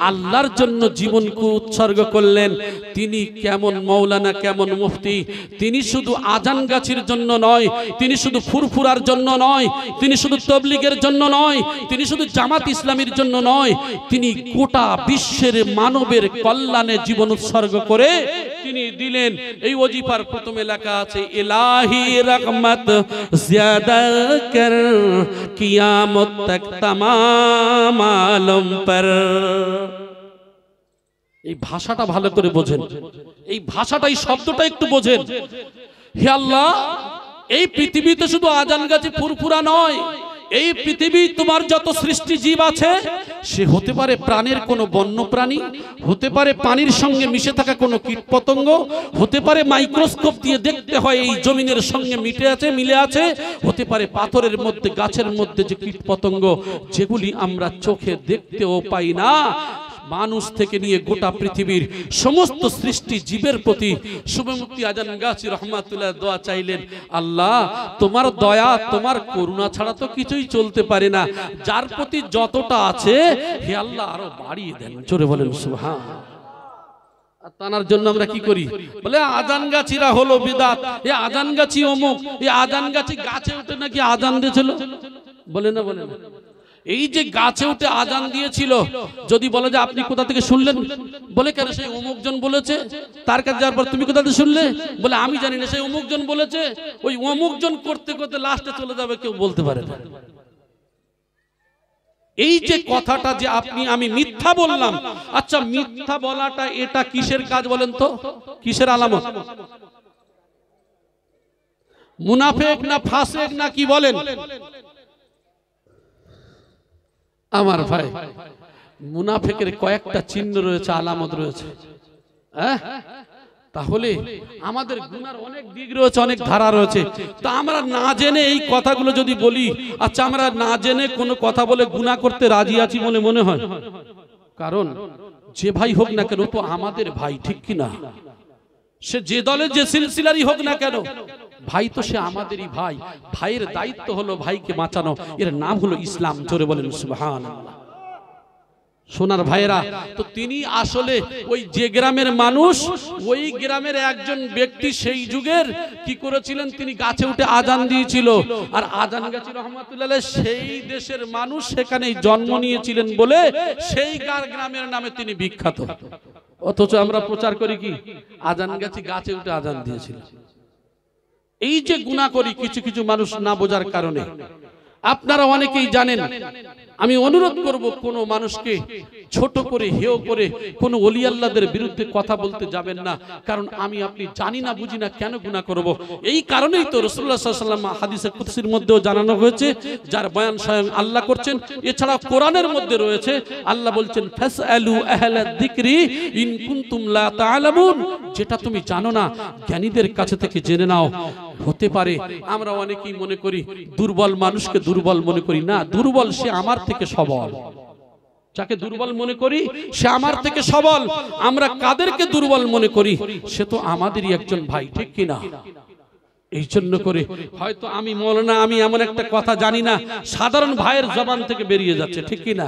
আল্লাহর জন্য জীবনকে উৎসর্গ করলেন, তিনি কেমন মাওলানা, কেমন মুফতি। তিনি শুধু আজানগাছির জন্য নয়, তিনি শুধু ফুরফুরার জন্য নয়, তিনি শুধু তাবলীগের জন্য নয়, তিনি শুধু জামাত ইসলামীর জন্য নয়, তিনি গোটা বিশ্বের মানবের কল্যাণে জীবন উৎসর্গ করে তিনি দিলেন। এই ওজিফার প্রথমে লেখা আছে ইলাহি রহমত জিয়াদা কর কিয়ামত তক तमाम আলম পর। এই ভাষাটা ভালো করে বোঝেন, এই ভাষাটা, এই শব্দটা একটু বোঝেন। হে আল্লাহ, এই পৃথিবীতে শুধু আজানগাছি ফুরফুরা নয়, এই পৃথিবী তোমার যত সৃষ্টি জীব আছে, সে হতে পারে প্রাণের কোনো বন্য প্রাণী, হতে পারে পানির সঙ্গে মিশে থাকা কোনো কীটপতঙ্গ, হতে পারে মাইক্রোস্কোপ দিয়ে দেখতে হয় এই জমিনের সঙ্গে মিলে আছে, হতে পারে পাথরের মধ্যে, গাছের মধ্যে যে কীটপতঙ্গ যেগুলি আমরা চোখে দেখতেও পাই না। মানুষ থেকে নিয়ে গোটা পৃথিবীর সমস্ত সৃষ্টি জীবের প্রতি সুফি মুফতি আজানগাছি রহমাতুল্লাহ দোয়া চাইলেন, আল্লাহ তোমার দয়া, তোমার করুণা ছাড়া তো কিছুই চলতে পারে না, যার প্রতি যতটা আছে হে আল্লাহ আরো বাড়িয়ে দেন। জোরে বলেন সুবহানাল্লাহ। তানার জন্য আমরা কি করি? বলে আজানগাছিরা হলো বিদআত, এ আজানগাছি অমুক, এ আজানগাছি গাছে উঠে নাকি আজান দিয়েছিল, বলে না বলে না। এই যে গাছে উঠে আজান দিয়েছিল, যদি বলে যে আপনি কোথা থেকে শুনলেন, বলে কেন সেই অমুকজন বলেছে। তার কাছে যাওয়ার পর তুমি কোথা থেকে শুনলে, বলে আমি জানি না, সেই অমুকজন বলেছে। ওই অমুকজন করতে করতে লাস্টে চলে যাবে, কেউ বলতে পারে না। এই যে কথাটা যে আপনি আমি মিথ্যা বললাম, আচ্ছা মিথ্যা বলাটা এটা কিসের কাজ বলেন তো, কিসের আলামত? মুনাফিক না ফাসিক না কি বলেন? আমার ভাই, মুনাফিকের কয়েকটা চিহ্ন রয়েছে, আলামত রয়েছে। তাহলে আমাদের গুনার অনেক দিক রয়েছে, অনেক ধারা রয়েছে। তা আমরা না জেনে এই কথাগুলো যদি বলি, আচ্ছা আমরা না জেনে কোনো কথা বলে গুনাহ করতে রাজি আছি বলে মনে হয়? কারণ যে ভাই হোক না কেন তো আমাদের ভাই, ঠিক কি না? সে যে দলে যে সিলসিলারই হোক না কেন, ভাই তো সে আমাদেরই ভাই। ভাইয়ের দায়িত্ব হলো ভাইকে বাঁচানো, এর নাম হলো ইসলাম। জোরে বলেন সুবহানাল্লাহ। সোনার ভাইরা, তো তিনি আসলে ওই যে গ্রামের মানুষ, ওই গ্রামের একজন ব্যক্তি সেই যুগের কি করেছিলেন, তিনি গাছে উঠে আজান দিয়েছিল। আর আজান গাছি রহমাতুল্লাহ সেই দেশের মানুষ সেখানেই জন্ম নিয়েছিলেন বলে সেই গ্রামের নামে তিনি বিখ্যাত। অথচ আমরা প্রচার করি কি আজান গাছি গাছে উঠে আজান দিয়েছিল। এই যে গুনাহ করি কিছু কিছু মানুষ না বোঝার কারণে। আপনারা অনেকেই জানেন, আমি অনুরোধ করব কোন মানুষকে ছোট করে হেয় করে কোন ওলি আল্লাহদের বিরুদ্ধে কথা বলতে যাবেন না। কারণ আমি আপনি জানি না বুঝি না কেন গুনাহ করব। এই কারণেই তো রাসূলুল্লাহ সাল্লাল্লাহু আলাইহি ওয়াসাল্লাম হাদিসে কুদসির মধ্যেও জানানো হয়েছে, যার বয়ান স্বয়ং আল্লাহ করছেন। এছাড়া কোরআনের মধ্যে রয়েছে, আল্লাহ বলছেন ফাসআলু আহলা যিকরি ইন কুনতুম লা তা'লামুন, যেটা তুমি জানো না জ্ঞানীদের কাছে থেকে জেনে নাও। হতে পারে আমরা অনেকেই মনে করি দুর্বল মানুষকে দুর্বল মনে করি না, দুর্বল সে আমার থেকে সবল। যাকে দুর্বল মনে করি সে আমার থেকে সবল। আমরা কাদেরকে দুর্বল মনে করি সে তো আমাদেরই একজন ভাই, ঠিক কিনা? এই জন্য করে হয়তো আমি মৌলানা আমি এমন একটা কথা জানি না, সাধারণ ভাইয়ের জবান থেকে বেরিয়ে যাচ্ছে, ঠিক কিনা?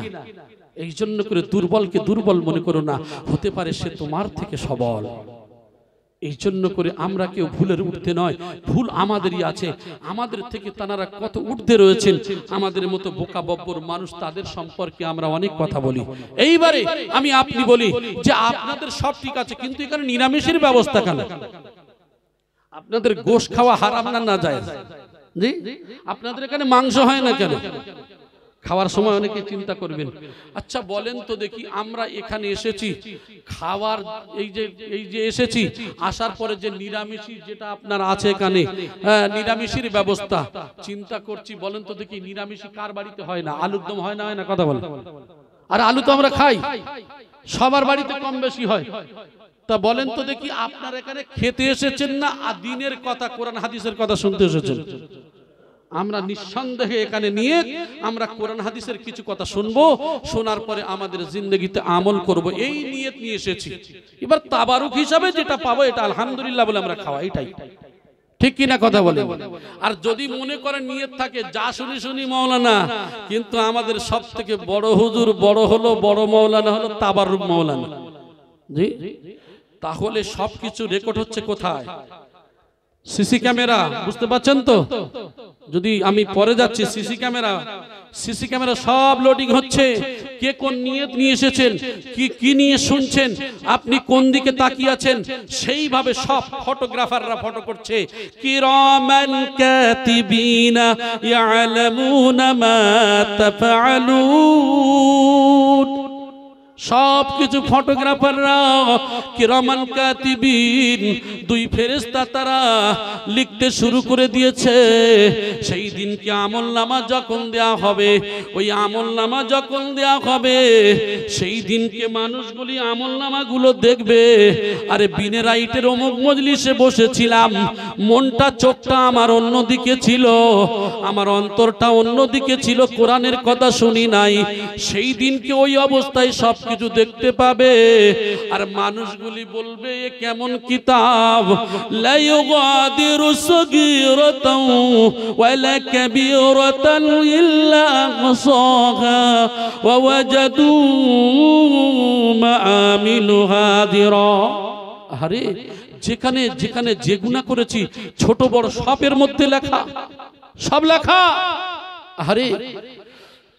এই জন্য করে দুর্বলকে দুর্বল মনে করো না, হতে পারে সে তোমার থেকে সবল। এই জন্য করে আমরা কেউ ভুলের ঊর্ধ্বে নয়, ভুল আমাদেরই আছে। আমাদের থেকে তারা কত ঊর্ধ্বে রয়েছেন, আমাদের মতো বোকা বব্বর মানুষ তাদের সম্পর্কে আমরা অনেক কথা বলি। এইবারে আমি আপনি বলি যে আপনাদের সব ঠিক আছে, কিন্তু এখানে নিরামিষের ব্যবস্থা কেন? আপনাদের গোশত খাওয়া হারাম না না জায়েজ? জি, আপনাদের এখানে মাংস হয় না কেন? খাওয়ার সময় অনেকে চিন্তা করবেন, আচ্ছা বলেন তো দেখি, আমরা এখানে এসেছি খাওয়ার এই যে এসেছি, আসার পরে যে নিরামিষি যেটা আপনার আছে এখানে, নিরামিষির ব্যবস্থা চিন্তা করছি, বলেন তো দেখি নিরামিষি কার বাড়িতে হয় না? আলুর দম হয় না, হয় না? কথা বলেন। আর আলু তো আমরা খাই, সবার বাড়িতে কম বেশি হয়। তা বলেন তো দেখি আপনার এখানে খেতে এসেছেন না দিনের কথা কোরআন হাদিসের কথা শুনতে এসেছেন? আমরা নিঃসন্দেহে এখানে নিয়ে আমরা কোরআন হাদিসের কিছু কথা শুনবো, শোনার পরে আমাদের জিন্দগিতে আমল করব, এই নিয়ত নিয়ে এসেছি। এবার তাবারুক হিসাবে যেটা পাবো এটা আলহামদুলিল্লাহ বলে আমরা খাওয়া, এটাই ঠিক কিনা? কথা বলে। আর যদি মনে করেন নিয়ত থাকে যা শুনি শুনি মাওলানা, কিন্তু আমাদের সব থেকে বড় হুজুর বড় হলো, বড় মাওলানা হলো তাবারুক মাওলানা। জি, তাহলে সবকিছু রেকর্ড হচ্ছে কোথায়? সিসি ক্যামেরা, বুঝতে পারছেন তো? যদি আমি পরে যাচ্ছি সিসি ক্যামেরা সব লোডিং হচ্ছে। কে কোন নিয়ত নিয়ে এসেছেন, কি নিয়ে শুনছেন, আপনি কোন দিকে তাকিয়ে আছেন, সেইভাবে সব ফটোগ্রাফাররা ফটো করছে। কিরামান কাতিবিনা ইয়ালামুনা মা তাফআলুন, সব কিছু ফটোগ্রাফাররা কিরামান কাতিবিন, দুই ফেরেশতা তারা লিখতে শুরু করে দিয়েছে। সেই দিনকে আমলনামা যখন দেয়া হবে, ওই আমলনামা যখন দেয়া হবে সেই দিনকে মানুষগুলি আমলনামাগুলো দেখবে। আরে বিনে রাইটের অমুক মজলিসে বসেছিলাম, মনটা চোখটা আমার অন্যদিকে ছিল, আমার অন্তরটা অন্যদিকে ছিল, কোরআনের কথা শুনি নাই। সেই দিনকে ওই অবস্থায় সব কিছু দেখতে পাবে। আর মানুষগুলি বলবে এ কেমন কিতাব, লা ইউগাদিরু সগীরাতাও ওয়ালা কাবীরাতান ইল্লা আহসাহা ওয়া ওয়াজাদু মা আমিলু হাদিরা। আরে যেখানে যেখানে যে গুনাহ করেছি ছোট বড় সবের মধ্যে লেখা, সব লেখা। আরে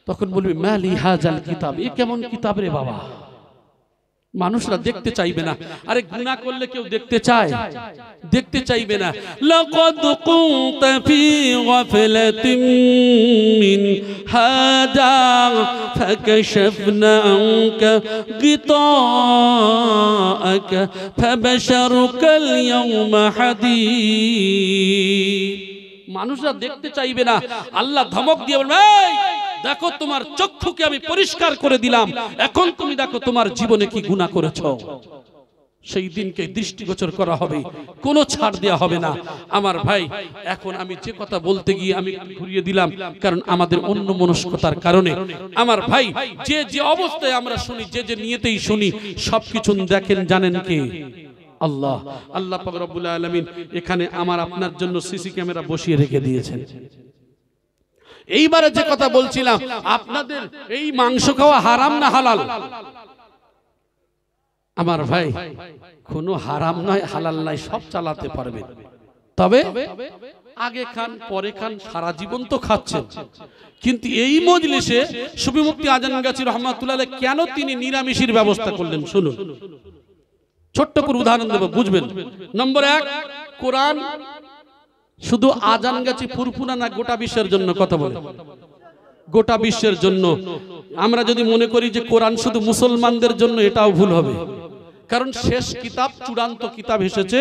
তখন বলবি মালি হাজাল কিতাব, এ কেমন কিতাব রে বাবা? মানুষরা দেখতে চাইবে না। আরে গুনাহ করলে কেউ দেখতে চায়? দেখতে চাইবে না। লাকাদ কুনতা ফি গাফলাতিন মিন হাদা ফাকাশফনা আনকা গিতাআকা ফাবাশারুকাল ইয়াওমা হাদীদ। মানুষরা দেখতে চাইবে না। আল্লাহ ধমক দিয়ে বলবে, দেখো তোমার চক্ষুকে আমি পরিষ্কার করে দিলাম, এখন তুমি দেখো তোমার জীবনে কি গুনাহ করেছো। সেই দিনকে দৃষ্টিগোচর করা হবে, কোনো ছাড় দেওয়া হবে না। আমার ভাই, এখন আমি যে কথা বলতে গিয়ে আমি ঘুরিয়ে দিলাম, কারণ আমাদের অন্য মনস্কতার কারণে। আমার ভাই, যে যে অবস্থায় আমরা শুনি, যে যে নিয়তেই শুনি, সবকিছু দেখেন জানেন কে? আল্লাহ। আল্লাহ পাক রব্বুল আলামিন এখানে আমার আপনার জন্য সিসি ক্যামেরা বসিয়ে রেখে দিয়েছেন। এইবারে যে কথা বলছিলাম, আপনাদের এই মাংস খাওয়া হারাম না হালাল? আমার ভাই, কোনো হারাম নয় হালাল নয়, সব চালাতে পারবেন, তবে আগে খান পরে খান, সারা জীবন তো খাচ্ছেন। কিন্তু এই মজলিসে সুফি মুফতি আজানগাছি রহমাতুল্লাহ আলাইহি কেন তিনি নিরামিষের ব্যবস্থা করলেন শুনুন। ছোট্ট করে উদাহরণ দেব, বুঝবেন। নম্বর 1, কোরআন শুধু আজানগাছি ফুরফুরা না গোটা বিশ্বের জন্য? কথা বলে গোটা বিশ্বের জন্য। আমরা যদি মনে করি যে কোরআন শুধু মুসলমানদের জন্য, এটাও ভুল হবে। কারণ শেষ কিতাব, চূড়ান্ত কিতাব এসেছে,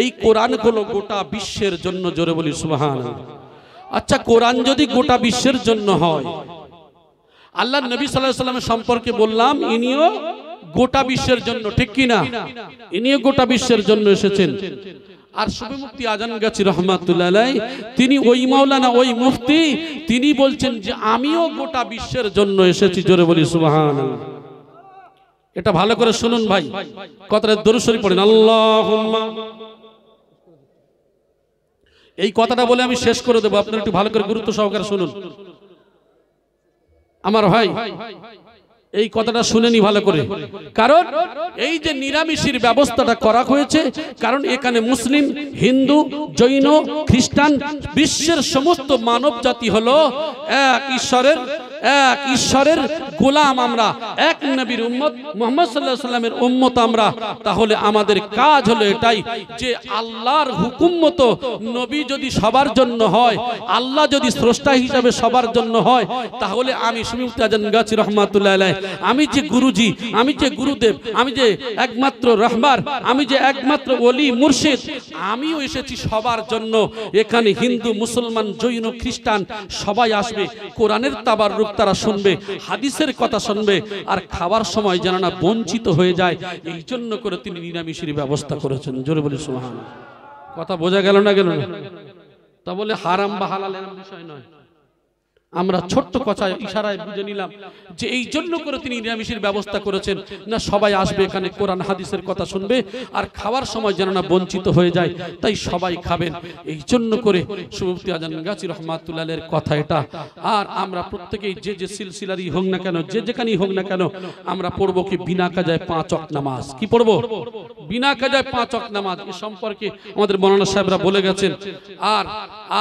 এই কোরআন হলো গোটা বিশ্বের জন্য। জোরে বলি সুবহানাল্লাহ। আচ্ছা, কোরআন যদি গোটা বিশ্বের জন্য হয়, আল্লাহর নবী সাল্লাল্লাহু আলাইহি ওয়াসাল্লামের সম্পর্কে বললাম, ইনিও গোটা বিশ্বের জন্য, ঠিক কি না? ইনিও গোটা বিশ্বের জন্য এসেছেন। আর সুফি মুফতি আজানগাছি রহমাতুল্লাহ আলাইহি তিনি ওই মাওলানা, ওই মুফতি, তিনি বলছেন যে আমিও গোটা বিশ্বের জন্য এসেছি। জোরে বলি সুবহানাল্লাহ। এটা ভালো করে শুনুন ভাই, কথাটা দরুদ শরীফ পড়েন, আল্লাহুম্মা। এই কথাটা বলে আমি শেষ করে দেব, আপনারা একটু ভালো করে গুরুত্ব সহকারে শুনুন আমার ভাই। এই কথাটা শুনেনি ভালো করে, কারণ এই যে নিরামিষের ব্যবস্থাটা করা হয়েছে, কারণ এখানে মুসলিম, হিন্দু, জৈন, খ্রিস্টান, বিশ্বের সমস্ত মানব জাতি হলো এক ঈশ্বরের গোলাম। আমরা এক নবীর উম্মত, মুহাম্মদ সাল্লাল্লাহু আলাইহি ওয়াসাল্লামের উম্মত আমরা। তাহলে আমাদের কাজ হলো এটাই যে আল্লাহর হুকুম মতো নবী যদি সবার জন্য হয়, আল্লাহ যদি স্রষ্টা হিসাবে সবার জন্য হয়, তাহলে আমি সুফি মুফতি আজানগাছি রহমাতুল্লাহ আলাইহি, আমি যে গুরুজি, আমি যে গুরুদেব, আমি যে একমাত্র রাহবার, আমি যে একমাত্র ওলি মুর্শিদ, আমিও এসেছি সবার জন্য। এখানে হিন্দু, মুসলমান, জৈন, খ্রিস্টান সবাই আসবে, কোরআনের তাবাররুক তারা শুনবে, হাদিসের কথা শুনবে, আর খাবার সময় যেন না বঞ্চিত হয়ে যায়, এই জন্য করে তিনি নিরামিষের ব্যবস্থা করেছেন। জোরে বলি সুবহানাল্লাহ। কথা বোঝা গেল না? গেল না? তা বলে হারাম বা হালাল এর বিষয় নয়, আমরা ছোট্ট কথায় ইশারায় বুঝে নিলাম যে এই জন্য করে তিনি নিরামিষের ব্যবস্থা করেছেন, না সবাই আসবে এখানে, কোরআন হাদিসের কথা শুনবে, আর খাওয়ার সময় যেন না বঞ্চিত হয়ে যায়, তাই সবাই খাবেন। এই জন্য করে সুফি মুফতি আজানগাছি রহমাতুল্লাহ আলাইহির কথা এটা। আর আমরা প্রত্যেকেই যে যে সিলসিলারই হোক না কেন, যে যেখানেই হোক না কেন, আমরা পড়বো কি বিনা কাজায় 5 ওয়াক্ত নামাজ। কি পড়বো? বিনা কাজায় 5 ওয়াক্ত নামাজ। এ সম্পর্কে আমাদের মাওলানা সাহেবরা বলে গেছেন।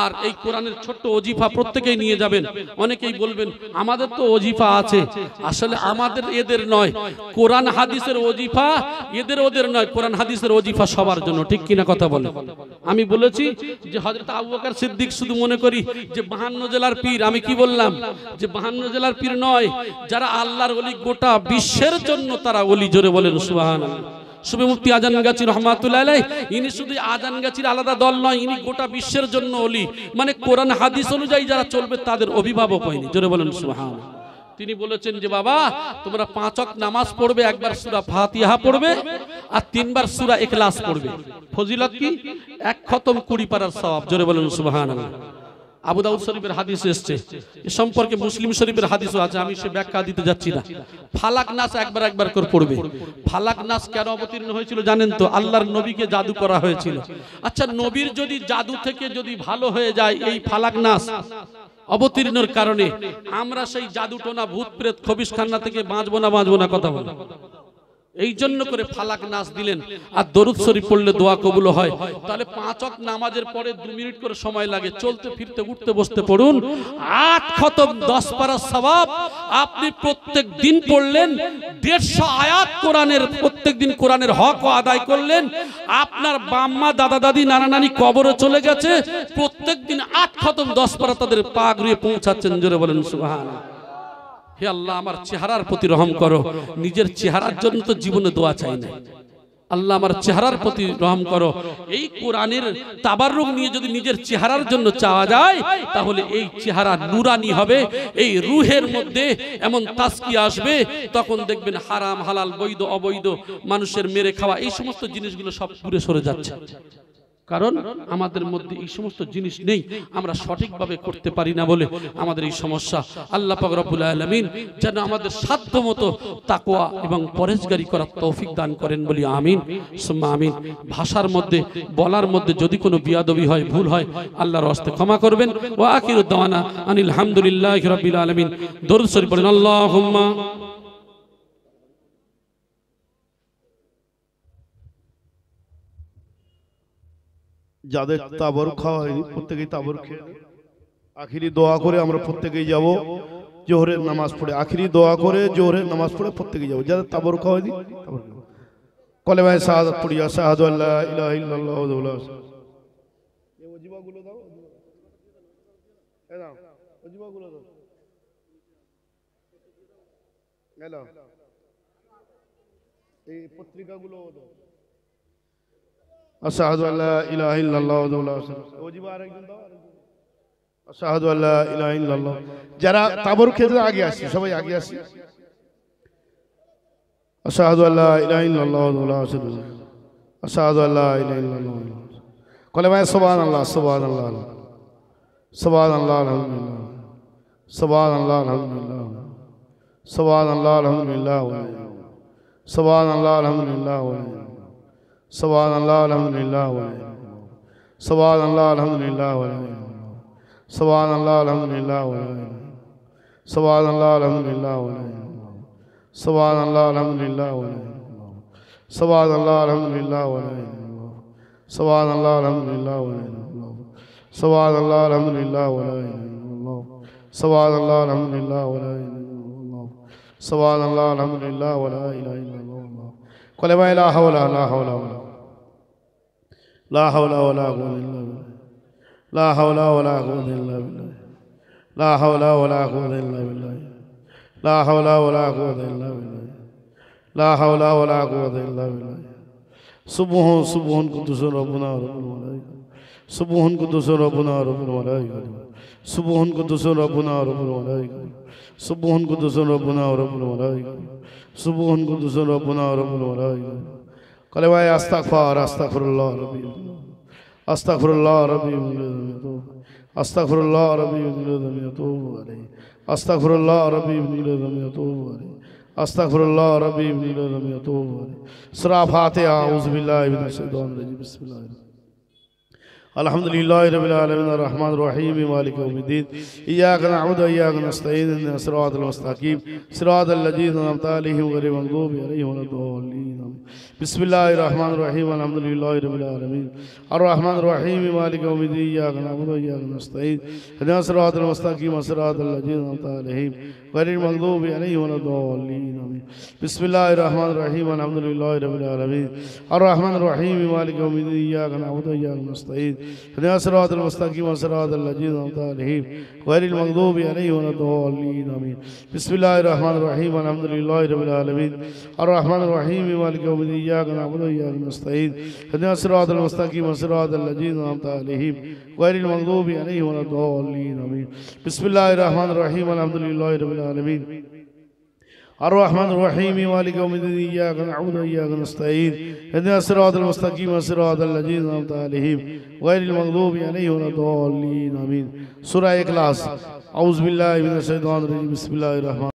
আর এই কোরআনের ছোট্ট ওজিফা প্রত্যেকেই নিয়ে যাবেন। অনেকেই বলবেন আমাদের তো ওজিফা আছে, আসলে আমাদের এদের নয়, কোরআন হাদিসের ওজিফা এদের ওদের নয়, কোরআন হাদিসের ওজিফা সবার জন্য, ঠিক কিনা কথা বলে? আমি বলেছি যে হযরত আবু বকর সিদ্দিক শুধু মনে করি যে 52 জেলার পীর। আমি কি বললাম? যে 52 জেলার পীর নয়, যারা আল্লাহর ওলি, গোটা বিশ্বের জন্য তারা ওলি। জোরে বলেন সুবহানাল্লাহ। সুফি মুফতি আজানগাছি রহমাতুল্লাহ আলাইহি ইনি শুধু আজানগাছির আলাদা দল নয়, ইনি গোটা বিশ্বের জন্য ওলি, মানে কোরআন হাদিস অনুযায়ী যারা চলবে তাদের অভিভাবক হয়নি। জোরে বলেন সুবহানাল্লাহ। তিনি বলেছেন যে বাবা, তোমরা 5 ওয়াক্ত নামাজ পড়বে, একবার সূরা ফাতিহা পড়বে আর 3 বার সূরা ইখলাস পড়বে। ফজিলত কি? 1 খতম 20 পারার সওয়াব। জোরে বলেন সুবহানাল্লাহ। আবু দাউদ শরীফের হাদিস এসেছে, এ সম্পর্কে মুসলিম শরীফের হাদিসও আছে, আমি সে ব্যাখ্যা দিতে যাচ্ছি না। ফালাক নাস একবার করে পড়বে। ফালাক নাস কেন অবতীর্ণ হয়েছিল জানেন তো? আল্লাহর নবীকে জাদু করা হয়েছিল। আচ্ছা, নবীর যদি জাদু থেকে যদি ভালো হয়ে যায় এই ফালাক নাস অবতীর্ণের কারণে, আমরা সেই জাদু টোনা, ভূত প্রেত, খবিশখানা থেকে বাঁচবো না? কথা বলো। এই জন্য করে ফালাক নাস দিলেন। আর দরুদ শরীফ পড়লে দোয়া কবুল হয়। তাহলে 5 ওয়াক্ত নামাজের পরে 2 মিনিট করে সময় লাগে, চলতে ফিরতে উঠতে বসতে পড়ুন। 8 খতম 10 পারা সওয়াব আপনি প্রত্যেক দিন পড়লেন। 150 আয়াত কোরআনের, প্রত্যেক দিন কোরআনের হক আদায় করলেন। আপনার বাম্মা, দাদা, দাদি, নানা, নানি কবরে চলে গেছে, প্রত্যেক দিন 8 খতম 10 পারা তাদের পা ঘুরিয়ে পৌঁছাচ্ছেন। জোরে বলেন সুবহানাল্লাহ। হে আল্লাহ, আমার চেহারার প্রতি রহম করো। নিজের চেহারার জন্য তো জীবনে দোয়া চাই না। আল্লাহ, আমার চেহারার প্রতি রহম করো। এই কোরআনের তাবাররুক নিয়ে যদি নিজের চেহারার জন্য চাওয়া যায়, তাহলে এই চেহারা নুরানি হবে। এই রুহের মধ্যে এমন তাজকিয়া আসবে, তখন দেখবেন হারাম, হালাল, বৈধ, অবৈধ, মানুষের মেরে খাওয়া, এই সমস্ত জিনিসগুলো সব দূরে সরে যাচ্ছে। কারণ আমাদের মধ্যে এই সমস্ত জিনিস নেই, আমরা সঠিকভাবে করতে পারি না বলে আমাদের এই সমস্যা। আল্লাহ পাক রব্বুল আলামিন যেন আমাদের সাধ্যমতো তাকওয়া এবং পরহেজগারি করার তৌফিক দান করেন বলি আমিন সুম্মা আমিন। ভাষার মধ্যে বলার মধ্যে যদি কোনো বিয়াদবি হয়, ভুল হয়, আল্লাহর হস্তে ক্ষমা করবেন। ওয়া আখিরু দাওয়ানা আনিল হামদুলিল্লাহি রাব্বিল আলামিন। দরুদ শরীফ পড়েন আল্লাহুম্মা। যাদের তাবর খাওয়া হয়নি প্রত্যেকেই তাবর খেয়ে আখিরি দোয়া করে আমরা প্রত্যেকেই যাব জোহরের নামাজ পড়ে, আখিরি দোয়া করে জোহরের নামাজ পড়ে প্রত্যেকেই যাব। যাদের তাবর খাওয়া হয়নি কলেমায়ে শাহাদাত পড়ি, আশহাদু আল্লা ইলাহা ইল্লাল্লাহু ওয়া আশহাদু আন্না এই ওজিবাগুলো দাও, এই নাও ওজিবাগুলো দাও, গেল এই পত্রিকাগুলো দাও। আশহাদু আল্লা ইলাহা ইল্লাল্লাহু ওয়া আশহাদু ওজিবা আরেকজন দাও, আশহাদু আল্লা ইলাহা ইল্লাল্লাহ। যারা তাবর খেতে আগে আসি, সবাই আগে আসি। আশহাদু আল্লা ইলাহা ইল্লাল্লাহু ওয়া আশহাদু আশহাদু আল্লা ইলাহা ইল্লাল্লাহ। কলেমায়ে সুবহানাল্লাহ সুবহানাল্লাহ সুবহানাল্লাহ আলহামদুলিল্লাহ সুবহানাল্লাহ আলহামদুলিল্লাহ সুবহানাল্লাহ আলহামদুলিল্লাহ সুবহানাল্লাহ আলহামদুলিল্লাহ সুবহানাল্লাহ আলহামদুলিল্লাহ সুবহানাল্লাহ আলহামদুলিল্লাহ সুবহানাল্লাহ আলহামদুলিল্লাহ সুবহানাল্লাহ আলহামদুলিল্লাহ সুবহানাল্লাহ আলহামদুলিল্লাহ সুবহানাল্লাহ আলহামদুলিল্লাহ সুবহানাল্লাহ আলহামদুলিল্লাহ সুবহানাল্লাহ আলহামদুলিল্লাহ সুবহানাল্লাহ আলহামদুলিল্লাহ সুবহানাল্লাহ আলহামদুলিল্লাহ ওয়া লা ইলাহা ইল্লাল্লাহ। কলেমায়ে লা হাওলা লা হাওলা লা হাওলা ওয়ালা কুওয়াতা ইল্লা বিল্লাহ, লা হাওলা ওয়ালা কুওয়াতা ইল্লা বিল্লাহ, লা হাওলা ওয়ালা কুওয়াতা ইল্লা বিল্লাহ, লা হাওলা ওয়ালা কুওয়াতা ইল্লা বিল্লাহ, লা হাওলা ওয়ালা কুওয়াতা ইল্লা বিল্লাহ। সুবহান সুবহান কুদ্দুসুর রব্বুনা রব্বুল মালায়েকা, সুবহান কুদ্দুসুর রব্বুনা রব্বুল মালায়েকা, সুবহান কুদ্দুসুর রব্বুনা রব্বুল মালায়েকা, সুবহান কুদ্দুসুর রব্বুনা রব্বুল মালায়েকা, সুবহান কুদ্দুসুর রব্বুনা রব্বুল মালায়েকা। কলেমায়ে আস্তাগফার আস্তাগফিরুল্লাহ রাব্বি আস্তাগফিরুল্লাহ রাব্বি আস্তাগফিরুল্লাহ রাব্বি ওয়াতুবু আলাইহি আস্তাগফিরুল্লাহ রাব্বি ওয়াতুবু আলাইহি আস্তাগফিরুল্লাহ রাব্বি ওয়াতুবু আলাইহি। সূরা ফাতিহা। আউযু বিল্লাহি মিনাশ শাইতানির রাজিম। বিসমিল্লাহির আলহামদুলিল্লাহি রাব্বিল আলামিন আর রহমানির রহিম মালিকি ইয়াউমিদ্দিন ইয়্যাকা না'বুদু ওয়া ইয়্যাকা নাস্তাঈন ইহদিনাস সিরাতাল মুস্তাকিম সিরাতাল লাযীনা আন'আমতা আলাইহিম গায়রিল মাগদূবি আলাইহিম ওয়ালাদ-দাল্লিন। বিসমিল্লাহির রহমানির রহিম আলহামদুলিল্লাহি রাব্বিল আলামিন আর রহমানির রহিম মালিকি ইয়াউমিদ্দিন ইয়্যাকা না'বুদু ওয়া ইয়্যাকা নাস্তাঈন ইহদিনাস সিরাতাল মুস্তাকিম সিরাতাল লাযীনা আন'আমতা আলাইহিম গায়রিল মাগদূবি আলাইহিম ওয়ালাদ-দাল্লিন। বিসমিল্লাহির রহমানির রহিম আলহামদুলিল্লাহি রাব্বিল আলামিন আর রহমানির রহিম মালিকি ইয়াউমিদ্দিন ইয়্যাকা না'বুদু ওয়া ইয়্যাকা নাস্তাঈন اهدنا الصراط المستقيم صراط الذين أنعمت عليهم غير المغضوب عليهم ولا الضالين آمين. بسم الله الرحمن الرحيم الحمد لله رب العالمين الرحمن الرحيم مالك يوم الدين إياك نعبد وإياك نستعين اهدنا الصراط المستقيم صراط الذين أنعمت عليهم غير المغضوب عليهم ولا الضالين آمين. بسم الله الرحمن الرحيم الحمد لله رب العالمين الرحمن الرحيم مالك يوم الدين إياك نعبد وإياك نستعين اهدنا الصراط المستقيم صراط الذين أنعمت عليهم غير المغضوب عليهم ولا الضالين آمين. سورة إخلاص. أعوذ بالله من الشيطان الرجيم. بسم الله الرحمن